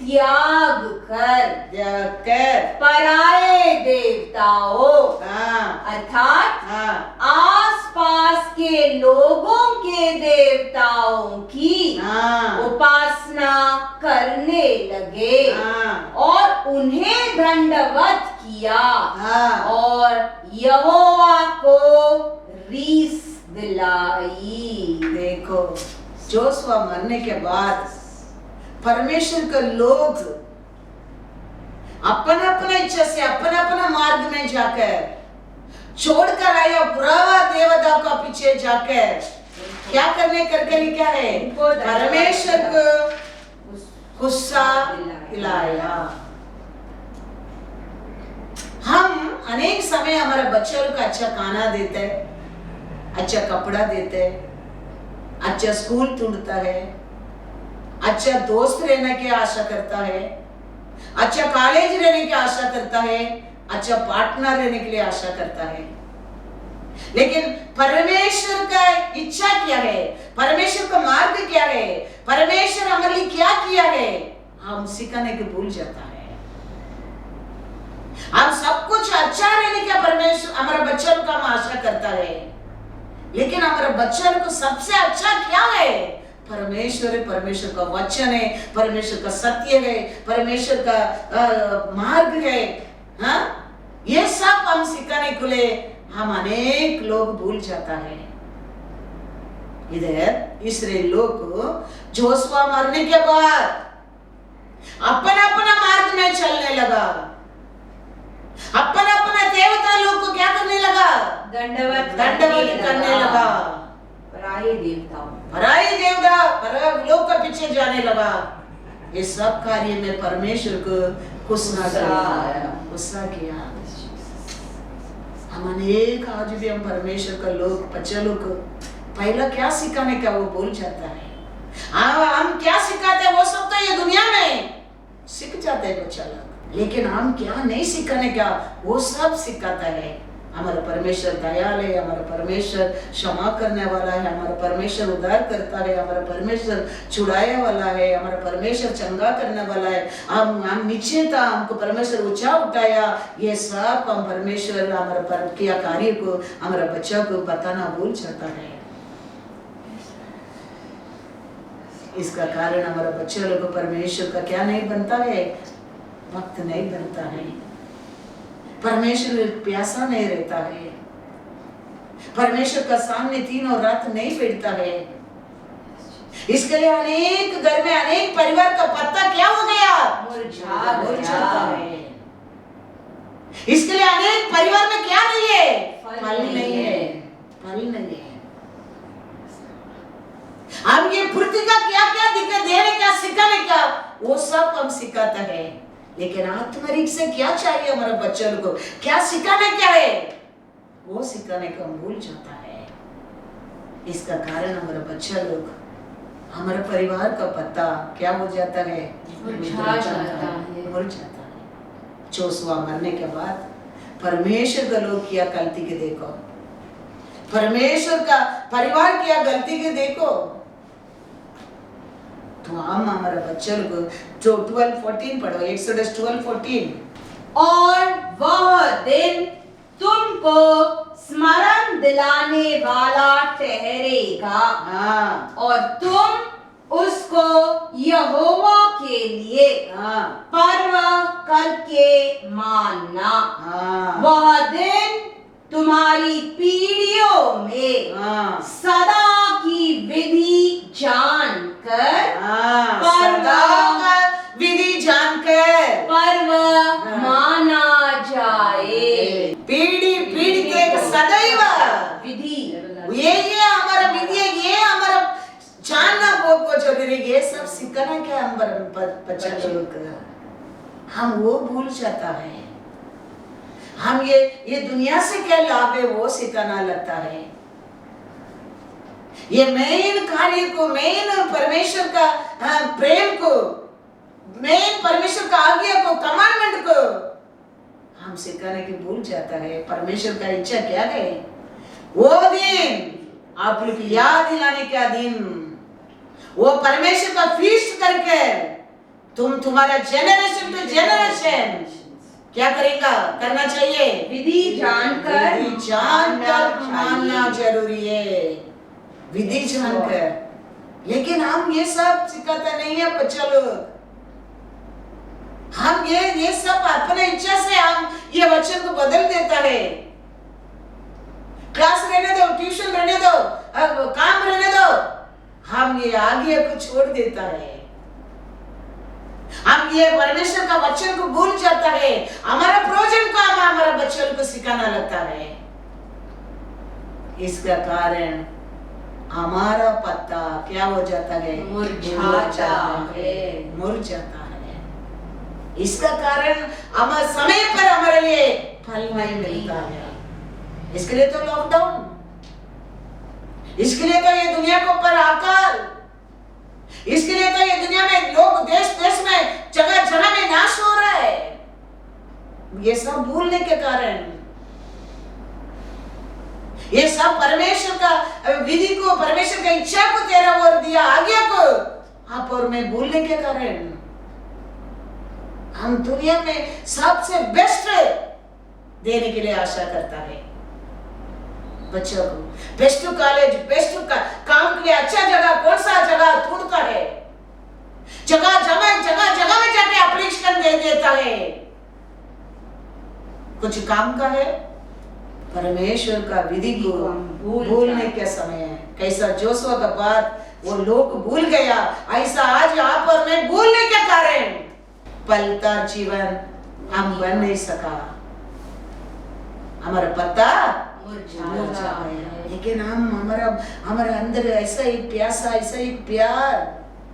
त्याग कर पराये देवताओं अर्थात आसपास के लोगों के देवताओं की उपासना करने लगे और उन्हें दंडवत किया और यहोवा को रीस दिलाई। देखो, जोशुआ मरने के बाद परमेश्वर के लोग अपना इच्छा से अपना मार्ग में जाकर छोड़कर आया, पुरावा देवता का पीछे जाकर क्या करके लिखा है? परमेश्वर को गुस्सा दिलाया। हम अनेक समय हमारे बच्चों को अच्छा खाना देते, अच्छा कपड़ा देते, अच्छा स्कूल ढूंढता है, अच्छा दोस्त रहने की आशा करता है, अच्छा कॉलेज रहने की आशा करता है, अच्छा पार्टनर रहने के लिए आशा करता है। लेकिन परमेश्वर का इच्छा क्या है? परमेश्वर का मार्ग क्या है? परमेश्वर हमारे लिए क्या किया है? हम सिखाने के भूल जाता है। हम सब कुछ अच्छा रहने का परमेश्वर हमारे बच्चों का हम आशा करता है, लेकिन हमारे बच्चों को सबसे अच्छा क्या है? परमेश्वर है, परमेश्वर का वचन है, परमेश्वर का सत्य है, परमेश्वर का मार्ग है। ये सब हम सिखाने के लिए हम अनेक लोग भूल जाता है। इधर इस्राएल लोग जोशुआ मरने के बाद अपना मार्ग में चलने लगा, अपना देवता लोग को क्या करने लगा? दंडवत करने लगा। पराये देवता पर लोग का पीछे जाने लगा। ये सब कार्य में परमेश्वर को गुस्सा किया। हम अनेक आज भी हम परमेश्वर का लोग बच्चे लोग को पहला क्या सिखाने का वो भूल जाता है। हम क्या सिखाते हैं वो सब तो ये दुनिया में सीख जाते हैं बच्चा लोग, लेकिन हम क्या नहीं सिखाने का वो सब सिखाता है। हमारा परमेश्वर दयाल है, हमारा परमेश्वर क्षमा करने वाला है, हमारा परमेश्वर उद्धार करता है, हमारा परमेश्वर छुड़ाने वाला है, हमारा परमेश्वर चंगा करने वाला है। हम नीचे था, हमको परमेश्वर ऊंचा उठाया। ये सब हम परमेश्वर हमारा पर किया कार्य को हमारा बच्चा को बताना भूल जाता है। इसका कारण हमारा बच्चे लोग को परमेश्वर का क्या नहीं बनता है, वक्त नहीं बनता है। परमेश्वर प्यासा नहीं रहता है, परमेश्वर का सामने दिन और रात नहीं बैठता है। इसके लिए अनेक घर में अनेक परिवार का पत्ता क्या हो गया, मुरझाता है। इसके लिए अनेक परिवार में क्या नहीं है, फल नहीं है, फल नहीं है। हम ये पृथ्वी का क्या क्या दिक्कत देने क्या सिखाने क्या, वो सब हम सिखाता है। लेकिन आत्मरिक से क्या चाहिए हमारे बच्चों को, क्या सिखाने क्या है, वो सिखाने को हम भूल जाता है। इसका कारण हमारा बच्चा लोग, हमारे परिवार का पत्ता क्या हो जाता है, मुरझा जाता है। जोशुआ मरने के बाद परमेश्वर का लोग किया गलती के देखो, परमेश्वर का परिवार किया गलती के देखो। तो हम हमारा बच्चों को जो 12:14 पढ़ो, एक्सोडस 12:14। और वह दिन तुमको स्मरण दिलाने वाला ठहरेगा, और तुम उसको यहोवा के लिए पर्व करके मानना। वह दिन तुम्हारी पीढ़ियों में सदा की विधि जानकर विधि जानकर पर्व माना जाए। पीढ़ी पीढ़ी के सदैव विधि, ये हमारा विधि है, ये हमारा जानना बहुत जरूरी है। ये सब सीखना क्या हमारा बच्चा लोग, हम वो भूल जाता है। हम ये दुनिया से क्या लाभ है वो सिखाना लगता है। ये मेन कार्य को, मेन परमेश्वर का प्रेम को, मेन परमेश्वर का आज्ञा को, कमांडमेंट को हम सिखाने की भूल जाता है। परमेश्वर का इच्छा क्या है, वो दिन आप लोग याद दिलाने का दिन, वो परमेश्वर का फीस्ट करके तुम्हारा जेनरेशन टू जेनरेशन क्या करेगा, करना चाहिए, विधि जानकर मानना जरूरी है, विधि जानकर। लेकिन हम ये सब सिखाते नहीं है बच्चा लोग। हम ये सब अपने इच्छा से हम ये बच्चों को बदल देता है। क्लास रहने दो, ट्यूशन रहने दो, काम रहने दो, हम ये आगे को छोड़ देता है। हम ये परमेश्वर का वचन को भूल जाता है। हमारा प्रोजेक्ट को हमारा बच्चों को सिखाना लगता है। इसका कारण हमारा पत्ता क्या हो जाता है, मुरझाता है। इसका कारण हमारे समय पर हमारे लिए फल नहीं मिलता है। इसके लिए तो लॉकडाउन, इसके लिए तो ये दुनिया के ऊपर आकाल, इसके लिए तो ये दुनिया में लोग देश देश में जगह जगह में नाश हो रहा है। ये सब भूलने के कारण, ये सब परमेश्वर का विधि को, परमेश्वर का इच्छा को तेरा और दिया आज्ञा को आप और मैं भूलने के कारण हम दुनिया में सबसे बेस्ट देने के लिए आशा करता है बच्चों को। बेस्ट कॉलेज, बेस्ट काम के लिए अच्छा जगह, कौन सा जगह ढूंढता है, जगह जगह में जाके एप्लीकेशन दे देता है। कुछ काम का है, परमेश्वर का विधि को भूलने के समय है। कैसा जोशुआ का बात वो लोग भूल गया, ऐसा आज आप और मैं भूलने के कारण पलता जीवन हम बन नहीं सका। हमारा पत्ता मुरझा गया। लेकिन हम हमारे अंदर ऐसा एक प्यासा, ऐसा एक प्यार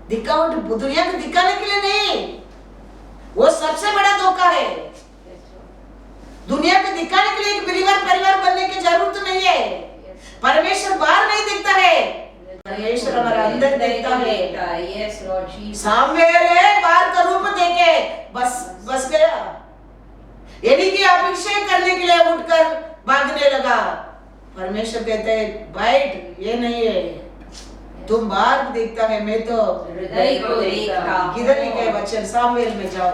दिखावट दुनिया को दिखाने के लिए नहीं, वो सबसे बड़ा धोखा है। दुनिया को दिखाने के लिए एक बिलीवर परिवार बनने की जरूरत नहीं है। परमेश्वर बाहर नहीं दिखता है, परमेश्वर हमारे अंदर दिखता है। सामवेल बाहर का रूप देखे बस गया। यानी कि अभिषेक करने के लिए उठकर भागने लगा। परमेश्वर कहते हैं बैठ, ये नहीं है, तुम बाहर को देखता है, मैं तो हृदय को देखता हूं। किधर लिखे वचन? सामुएल में जाओ।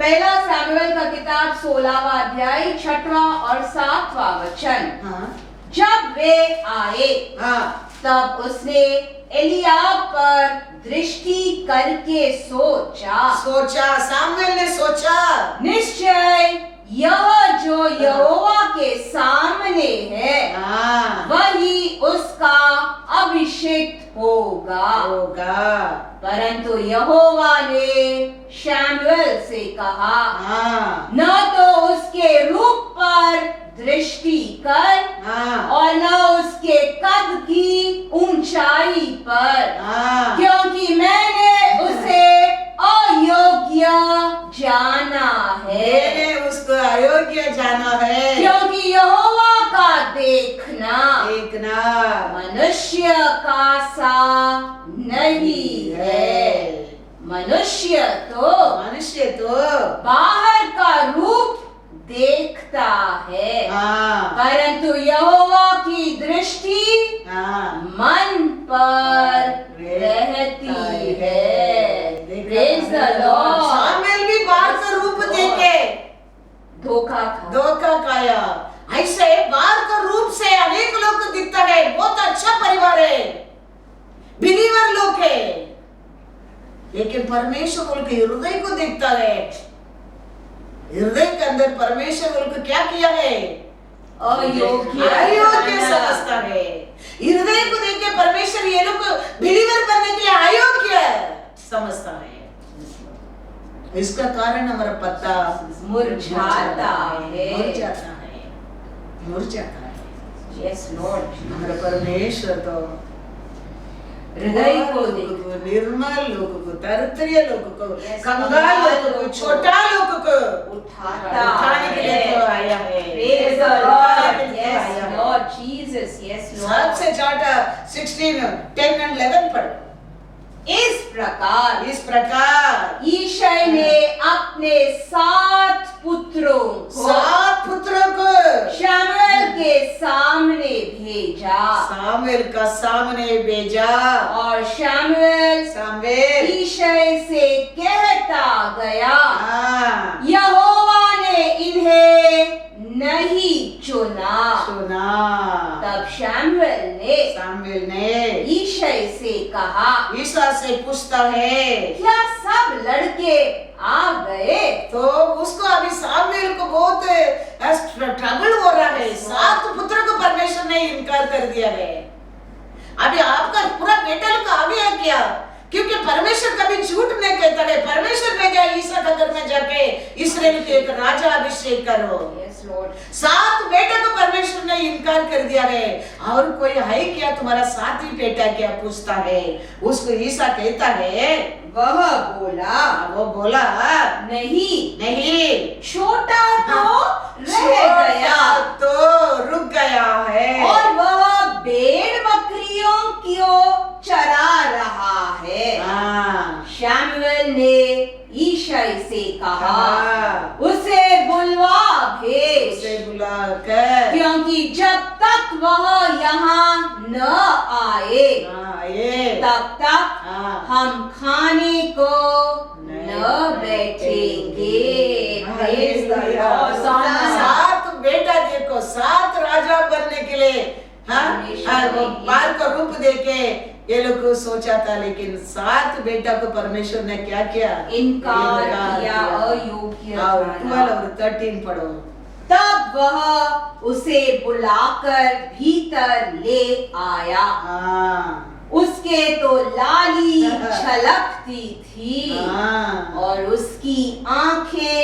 पहला सामुएल का किताब 16वां अध्याय 6वां और 7वां वचन। हाँ जब वे आए हाँ तब उसने एलियाब पर दृष्टि करके सोचा, सामुएल ने सोचा, निश्चय यह जो यहोवा के सामने है हाँ वही उसका अभिषेक होगा। परंतु यहोवा ने शमूएल से कहा, हाँ न तो उसके रूप पर दृष्टि कर हाँ और न उसके कद की ऊंचाई पर, हाँ क्योंकि मैंने उसे अयोग्य जाना है। मैंने उसको अयोग्य जाना है, क्योंकि यहोवा का देखना मनुष्य का सा नहीं है। मनुष्य तो बाहर का रूप देखता है, हाँ परंतु यहोवा की दृष्टि हाँ मन पर रहती है। Praise the Lord। सामुएल भी बाहर का रूप देखे धोखा खाया। ऐसे बाहर का रूप से अनेक लोग को दिखता है, बहुत अच्छा परिवार है, बिलीवर लोग है, लेकिन परमेश्वर उनके हृदय को देखता है। हृदय के अंदर परमेश्वर उनको क्या किया है? अयोग्य समझता है। हृदय को देख के परमेश्वर ये लोग बिलीवर बनने के लिए अयोग्य समझता है। इसका कारण हमारा पत्ता मुरझाता है। Yes Lord. हमारा परमेश्वर तो हृदय को निर्मल लोगों को, दरिद्र लोगों को, कंगाल लोगों को, छोटा लोगों को उठाने के लिए तो आया है। Praise the Lord। Yes Lord Jesus। Yes Lord। सबसे ज्यादा 16, 10 and 11 पढ़ो। इस प्रकार ईशै ने अपने 7 पुत्रों को शमूएल के सामने भेजा, और शमूएल ईशै से कहता गया, यहोवा ने इन्हें नहीं चुना। तब शमूएल ने ईशै से कहा, ईसा से पूछता है, क्या सब लड़के आ गए? तो उसको अभी सामुएल को बहुत ट्रबल हो रहा है। 7 पुत्र को परमेश्वर ने इनकार कर दिया है। अभी आपका पूरा बेटा लोग आ गया क्या? क्योंकि परमेश्वर कभी झूठ नहीं कहता है। परमेश्वर ने जाए ईसा का घर में जाके इस्राएल के एक राजा अभिषेक करो। 7 बेटा को परमेश्वर ने इनकार कर दिया है। और कोई है क्या तुम्हारा 7वीं बेटा क्या पूछता है? उसको ईसा कहता है, वो बोला नहीं, छोटा तो रुक गया है, और वह भेड़ बकरियों को चरा रहा है। शमूएल ने ईशै से कहा, उसे बुलवा भेज, क्योंकि जब तक वह यहाँ न आए तब तक हम खाने को न बैठेंगे। 7 बेटा देखो, 7 राजा बनने के लिए बाल का रूप देके ये लोग को सोचा था, लेकिन 7 बेटा को परमेश्वर ने क्या किया? इनकार किया, अयोग्य। 12 और 13 पढ़ो। तब वह उसे बुलाकर भीतर ले आया। उसके तो लाली छलकती थी, और उसकी आंखें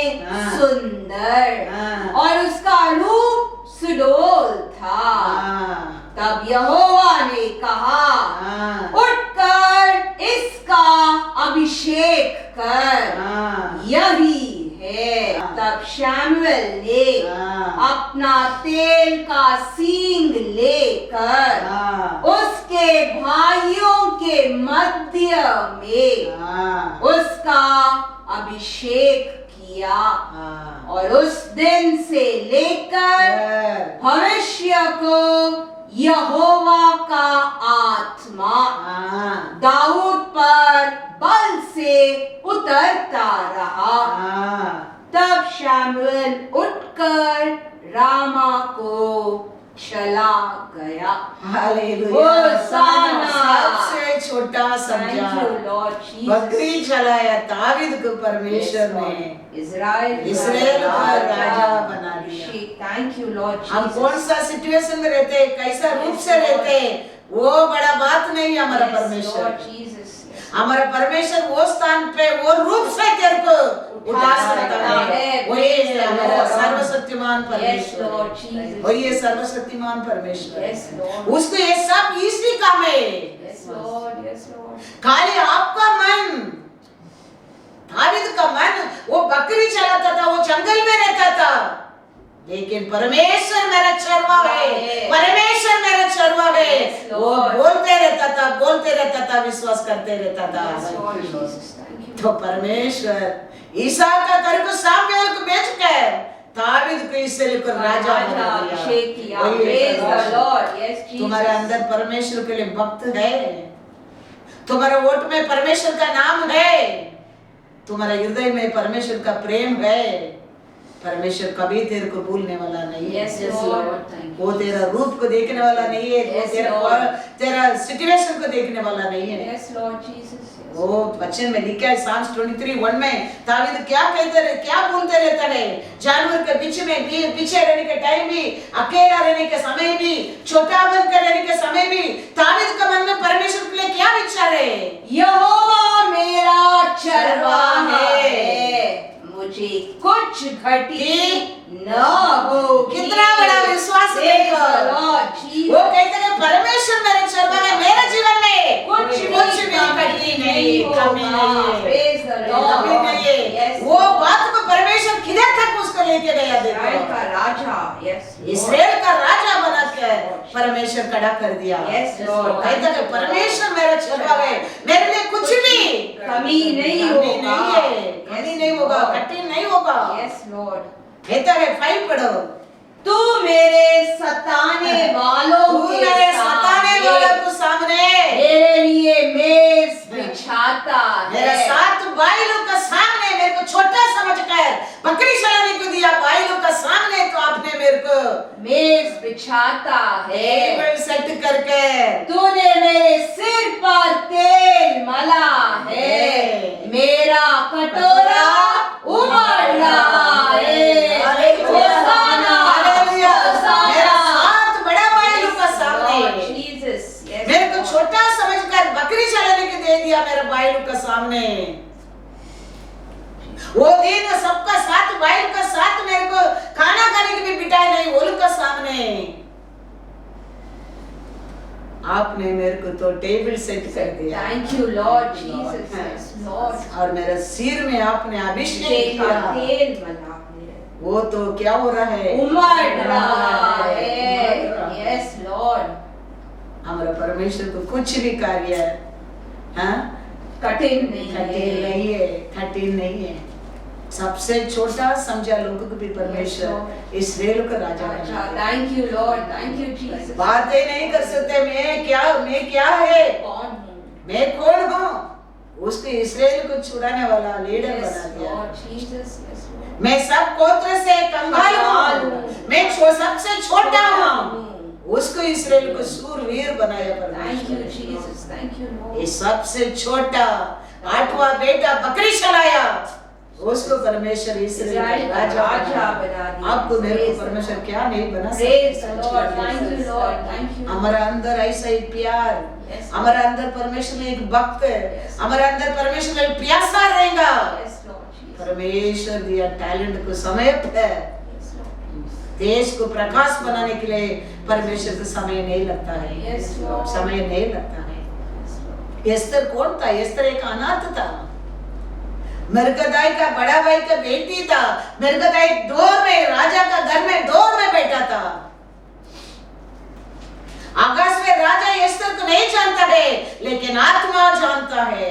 सुंदर, और उसका रूप सुडोल था। तब यहोवा ने कहा, उठकर इसका अभिषेक कर, यही है। तब शमूएल ने अपना तेल का सींग लेकर उसके भाइयों के मध्य में उसका अभिषेक किया, और उस दिन से लेकर भविष्य देखो यहोवा का आत्मा हाँ दाऊद पर बल से उतरता रहा। हाँ तब शमूएल उठकर रामा को चला गया। हालेलुया होसाना। सबसे छोटा Thank समझा you, Lord Jesus. बकरी चलाया दावीद को परमेश्वर ने इस्राएल का राजा बना दिया। थैंक यू लॉर्ड हम कौन सा सिचुएशन में रहते हैं, कैसा रूप से रहते हैं, वो बड़ा बात नहीं। हमारा परमेश्वर हमारा परमेश्वर वो स्थान पे वो रूप से तेरे को उठा सकता है। वही है हमारा सर्वशक्तिमान परमेश्वर, वही है सर्वशक्तिमान परमेश्वर। उसको ये सब इसी काम है। खाली आपका मन, दावीद का मन वो बकरी चलाता था, वो जंगल में रहता था, लेकिन परमेश्वर मेरा चरवा है, परमेश्वर मेरा चरवा है। वो बोलते रहता था, विश्वास करते रहता था। तो परमेश्वर ईसा का घर को सामूएल को बेचकर दावीद को इसराइल को राजा बना दिया। तुम्हारे अंदर परमेश्वर के लिए भक्त है, तुम्हारे वोट में परमेश्वर का नाम है, तुम्हारे हृदय में परमेश्वर का प्रेम है। परमेश्वर कभी तेरे को भूलने वाला नहीं है। वो तेरा रूप को देखने वाला नहीं है, वो तेरा सिचुएशन को देखने वाला नहीं है। वो वचन में लिखा है Psalms 23:1 में दावीद क्या कहते रहे, क्या बोलते रहता है, जानवर के बीच में भी, पीछे रहने के टाइम भी, अकेला रहने के समय भी, छोटा बनकर रहने के समय भी दावीद के मन में परमेश्वर के लिए क्या विचार है? यहोवा मेरा चरवाहा है, मुझे कुछ घटी न हो। कितना बड़ा विश्वास देखो। वो कहते हैं परमेश्वर मेरे चरवाहा है, मेरे जीवन में कुछ भी घटी नहीं, कमी नहीं है। वो बात को परमेश्वर किधर तक उसको लेके गया देखो। इस्राएल का राजा बनाकर परमेश्वर खड़ा कर दिया। कहता है परमेश्वर मेरा चरवाहा है, मेरे लिए कुछ भी कमी नहीं होगा, कठिन नहीं होगा। कहता है 5 पढ़ो। तू मेरे सताने वालों के सामने मेरे लिए मेज बिछाता मेरा है। 7 भाइयों का सामने मेरे को छोटा समझकर बकरी चलाने को दिया, भाइयों का सामने तो आपने मेरे को मेज बिछाता है। टेबल सेट करके तूने मेरे सिर पर तेल मला है, मेरा कटोरा उमड़ रहा है। मेरे को छोटा समझकर बकरी चलाने के दे दिया मेरे भाई लोग का सामने। वो दिन सबका साथ भाई का साथ मेरे को खाना खाने के भी बिठाए नहीं, वो लोग का सामने आपने मेरे को तो टेबल सेट कर दिया। Thank you Lord Jesus Lord. और मेरे सिर में आपने अभिषेक किया, तेल मला वो तो क्या हो रहा है, उमड़ रहा है। Yes Lord. हमारा परमेश्वर को कुछ भी कार्य कठिन नहीं है। सबसे छोटा समझा लोगों को भी परमेश्वर इस्राएल का राजा बना। Thank you Lord, thank you Jesus. बातें नहीं कर सकते मैं क्या है, कौन हूँ, मैं कौन हूँ, उसको इस्राएल को छुड़ाने वाला लीडर बना दिया। मैं सब गोत्र से कंगाल हूँ, मैं सबसे छोटा हूँ, उसको इस्राएल को सूरवीर बनाया परमेश्वर। ये सबसे छोटा 8वां बेटा बकरी चलाया, उसको परमेश्वर इस्राएल का राजा बना दिया। आपको मेरे को परमेश्वर क्या नहीं बना सकता। हमारा अंदर ऐसा ही प्यार, हमारा अंदर परमेश्वर में एक भक्त है, हमारा अंदर परमेश्वर में प्यासा रहेगा। परमेश्वर दिया टैलेंट को समय पे देश को प्रकाश बनाने के लिए परमेश्वर को समय नहीं लगता है, समय नहीं लगता है। एस्तर कौन था? एस्तर एक अनाथ था, मरकदाई का बड़ा भाई का बेटी था। मरकदाई डोर में, राजा का घर में डोर में बैठा था। आकाश में राजा एस्तर को नहीं जानता है, लेकिन आत्मा जानता है।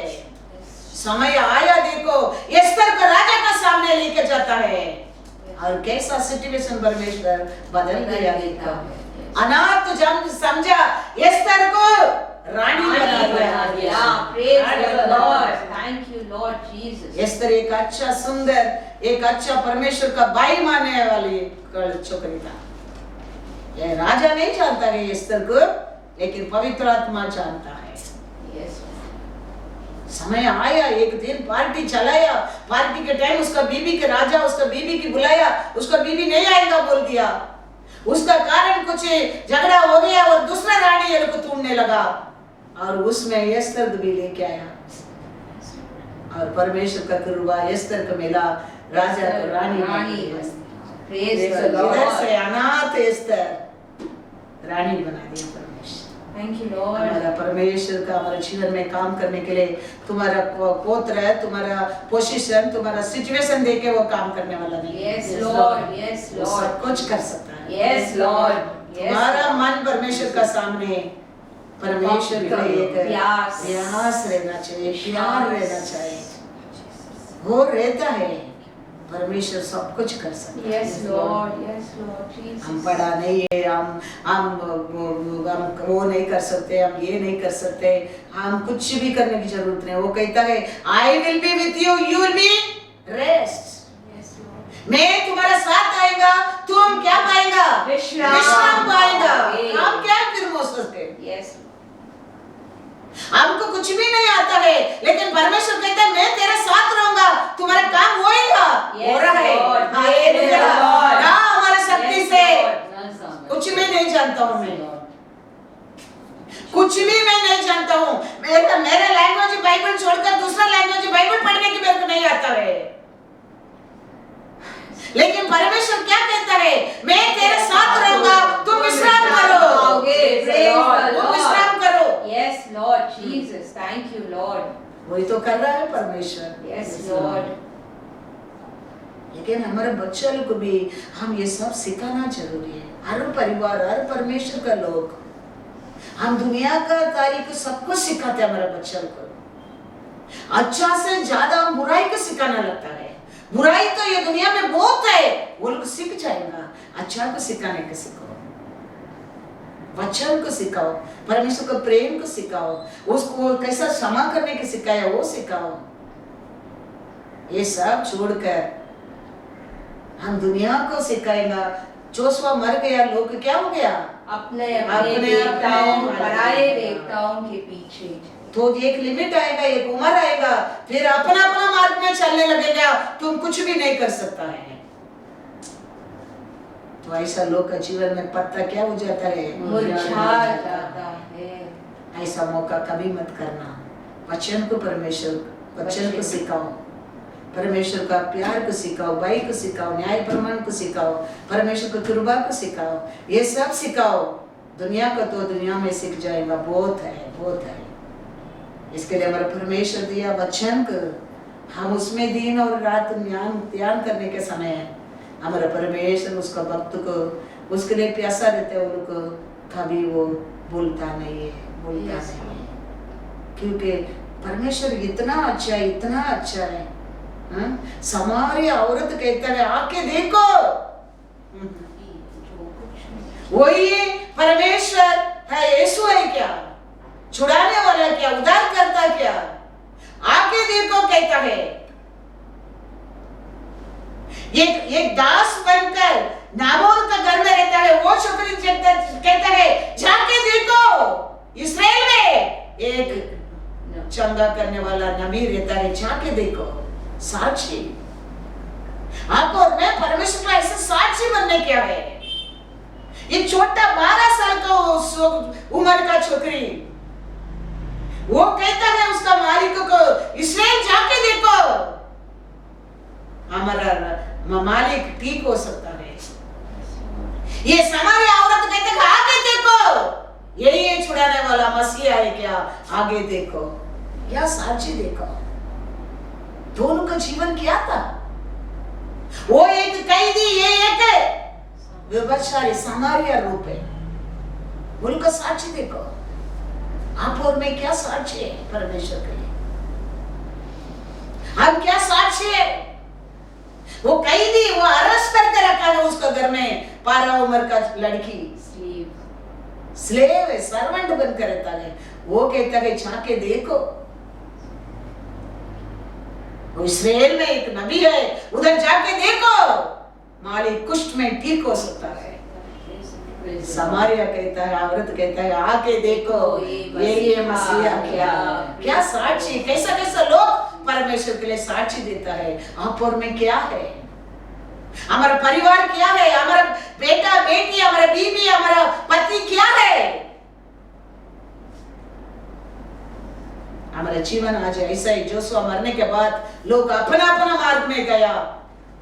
समय आया देखो, एस्तर को राजा का सामने लेके जाता है। और कैसा सिचुएशन परमेश्वर बदल दिया देता देखा। है। अनाथ जन समझा एस्तर को रानी बना दिया। Praise the Lord. Thank you, Lord Jesus. Esther एक अच्छा सुंदर, एक अच्छा परमेश्वर का भाई मानने वाली छोकरी था। ये राजा नहीं जानता है एस्तर को, लेकिन पवित्र आत्मा जानता है। Yes. समय आया, एक दिन पार्टी चलाया, पार्टी के टाइम उसका बीबी के राजा उसका बीबी की बुलाया, उसका बीबी नहीं आएगा बोल दिया। उसका कारण कुछ झगड़ा हो गया और दूसरा रानी ये को ढूंढने लगा और उसमें एस्तर भी लेके आया और परमेश्वर का कृपा एस्तर को मिला, राजा को रानी बना दिया। Praise the Lord. इधर से अनाथ एस्तर रानी बना दिया परमेश्वर। Thank you, Lord. हमारा परमेश्वर का हमारे जीवन में काम करने के लिए तुम्हारा पोत्र है, तुम्हारा पोजीशन, तुम्हारा सिचुएशन देके वो काम करने वाला नहीं है। Yes, Lord. Yes, वो Lord. सब कुछ कर सकता है। Yes, Lord. Yes, तुम्हारा Lord. मन परमेश्वर का सामने परमेश्वर का एक प्यास रहना चाहिए, प्यार रहना चाहिए। वो रहता है, परमेश्वर सब कुछ कर सकता है। Yes, Lord. Yes, Lord. Jesus. हम पढ़ा नहीं है, हम वो नहीं कर सकते, हम ये नहीं कर सकते, हम कुछ भी करने की जरूरत नहीं। वो कहता है I will be with you, you will be rest. Yes, Lord. मैं तुम्हारा साथ आएगा, तुम क्या पाएगा? विश्राम पाएगा। हम क्या फिर हो सकते? Yes. हमको कुछ भी नहीं आता है, लेकिन परमेश्वर कहता है मैं तेरे साथ रहूंगा, तुम्हारा काम होएगा। हो रहा है। हालेलुया। ना हमारे शक्ति से कुछ भी नहीं जानता हूँ मैं, कुछ भी मैं नहीं जानता हूँ। मेरा लैंग्वेज बाइबल छोड़कर दूसरा लैंग्वेज बाइबल पढ़ने की मेरे को नहीं आता है, लेकिन परमेश्वर क्या कहता है? मैं तेरे साथ रहूंगा, तुम विश्राम करो। तुम विश्राम करो। Yes, Lord Jesus. Thank you, Lord. वही तो कर रहा है परमेश्वर। Yes, Lord. लेकिन हमारे बच्चों को भी हम ये सब सिखाना जरूरी है। हर परिवार, हर परमेश्वर का लोग, हम दुनिया का तारीख सब कुछ सिखाते हैं हमारे बच्चों को। अच्छा से ज्यादा हम बुराई को सिखाना लगता है। बुराई तो ये दुनिया में बहुत है, वो लोग सीख जाएगा। अच्छा को सिखाने को सिखाओ, वचन को सिखाओ, परमेश्वर को प्रेम को सिखाओ, उसको कैसा क्षमा करने की सिखाया वो सिखाओ। ये सब छोड़कर हम दुनिया को सिखाएगा। जोशुआ मर गया, लोग क्या हो गया? अपने देवताओं, पराये देवताओं के पीछे। तो एक लिमिट आएगा, एक उम्र आएगा, फिर अपना अपना मार्ग में चलने लगेगा, तुम कुछ भी नहीं कर सकता है। तो ऐसा लोग का जीवन में पत्ता क्या हो जाता है? मुरझा जाता है। ऐसा मौका कभी मत करना। वचन को वचन को सिखाओ, परमेश्वर का प्यार को सिखाओ, भाई को सिखाओ, न्याय प्रमाण को सिखाओ, परमेश्वर को कृपा को सिखाओ। ये सब सिखाओ। दुनिया का तो दुनिया में सीख जाएगा। बहुत है, बहुत है। इसके लिए हमारा परमेश्वर दिया वचन को, हम उसमें दिन और रात ध्यान करने के समय है। हमारा परमेश्वर उसका भक्त को उसके लिए प्यासा रहता है, उनको कभी वो भूलता नहीं है, भूलता नहीं है। क्योंकि परमेश्वर इतना अच्छा है, इतना अच्छा है। समारी औरत कहता है आके देखो, वही परमेश्वर है। यीशु है क्या? छुड़ाने वाला क्या? उद्धार करता क्या? आके देखो कहता है। एक दास बनकर नाबोल का घर में रहता है, वो छोकरी कहता है जाके देखो, इस्राएल में एक चंगा करने वाला नबी रहता है, जाके देखो। साक्षी, आप और मैं परमेश्वर का ऐसा साक्षी बनने क्या है? ये छोटा 12 साल का उम्र का छोकरी, वो कहता है उसका मालिक को इस्राएल जाके देखो, हमारा मालिक ठीक हो सकता है। ये समारी औरत कहते हैं आगे देखो, यही है छुड़ाने वाला मसीहा है क्या? आगे देखो। क्या साक्षी देखो। दोनों का जीवन क्या था? वो एक कैदी, ये एक व्यभिचारी समारिया रूप है। उनका साक्षी देखो। आप और मैं क्या साक्षी है परमेश्वर के लिए? हम क्या साक्षी है? वो कैदी, वो अरेस्ट करके रखा है उसको घर में, 12 उम्र का लड़की, स्लेव है, सर्वेंट बनकर रहता है। वो कहता है जाके देखो, वो इस्राएल में एक नबी है, उधर जाके देखो, मालिक कुष्ठ में ठीक हो सकता है। समारिया कहता है, औरत कहता है आके देखो, ये मसीहा क्या साक्षी, कैसा कैसा लोग परमेश्वर के लिए साक्षी देता है। आप और में क्या है, हमारा परिवार क्या है, हमारा बेटा बेटी, हमारा बीवी, हमारा पति क्या है। हमारा जीवन आज ऐसा ही, जोशुआ मरने के बाद लोग अपना अपना मार्ग में गया,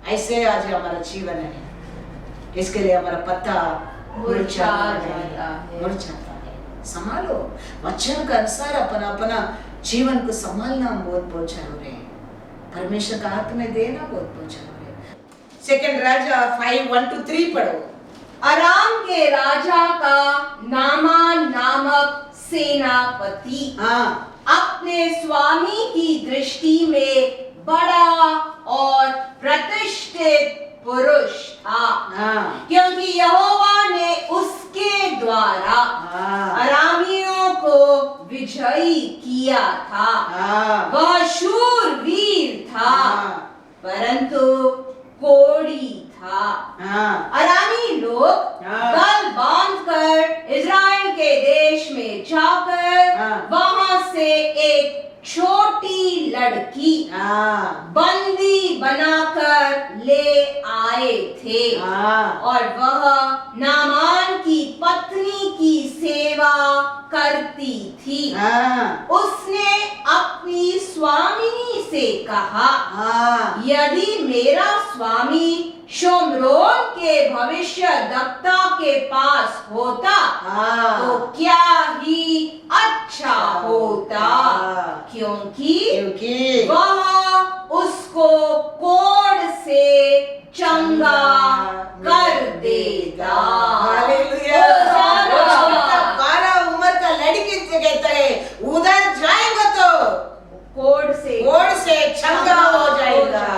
ऐसे आज हमारा जीवन है। इसके लिए हमारा पत्ता मुरझाता है। संभालो, वचन के अनुसार अपना अपना जीवन को संभालना बहुत जरूरी है। परमेश्वर का हाथ में देना बहुत जरूरी है। सेकंड राजा 5:1-3 पढ़ो। अराम के राजा का नामान नामक सेनापति अपने स्वामी की दृष्टि में बड़ा और प्रतिष्ठित पुरुष था, क्योंकि यहोवा ने उसके द्वारा अरामियों को विजयी किया था। वह शूरवीर था, परंतु कोढ़ी था। अरामी लोग दल बांधकर इज़राइल के देश में जाकर वहां से एक छोटी लड़की बंदी बनाकर ले आए थे, और वह नामान की पत्नी की सेवा करती थी। उसने अपनी स्वामिनी से कहा, यदि मेरा स्वामी शोम्रोन के भविष्यद्वक्ता के पास होता तो क्या ही अच्छा होता, क्योंकि वह उसको कोढ़ से चंगा कर देगा। हालेलुया। 12 उम्र का लड़की कहता है उधर जाएगा तो कोढ़ से चंगा हो जाएगा।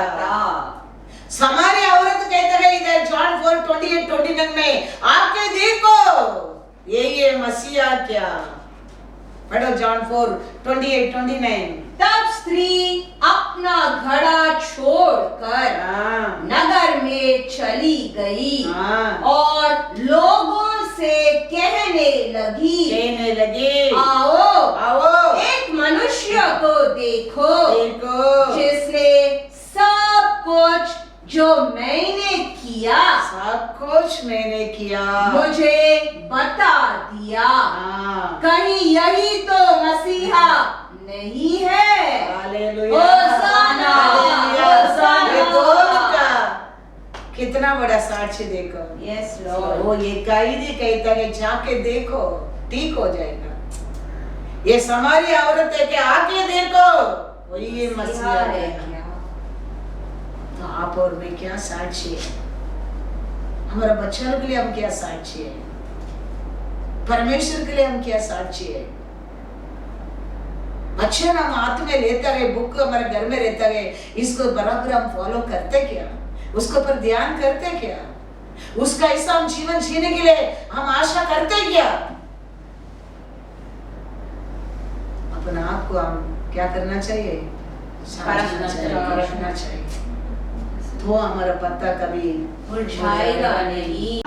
समारी औरत कहते हैं इधर जॉन 4:28-29 में, आके देखो ये मसीहा क्या। पढ़ो जॉन 4:28-29। तब स्त्री अपना घड़ा छोड़कर नगर में चली गई और लोगों से कहने लगी, आओ एक मनुष्य को देखो जिसने सब कुछ जो मैंने किया मुझे बता दिया। कहीं यही तो मसीहा नहीं है? होशाना, कितना बड़ा साक्षी देखो। Yes Lord. वो ये कैदी कहता है जाके देखो ठीक हो जाएगा। ये समारी औरत है कि आके देखो वही ये मसीहा है। तो आप और मैं क्या साक्षी है, हमारा बच्चों के लिए हम क्या साक्षी है, परमेश्वर के लिए हम क्या साक्षी है। बच्चे हम हाथ में लेता है, बुक हमारे घर में रहता है, इसको बराबर हम फॉलो करते क्या, उसके ऊपर ध्यान करते क्या, उसका ऐसा हम जीवन जीने के लिए हम आशा करते क्या। अपने आप को हम क्या करना चाहिए, रखना चाहिए, तो हमारा पत्ता कभी मुरझाएगा नहीं।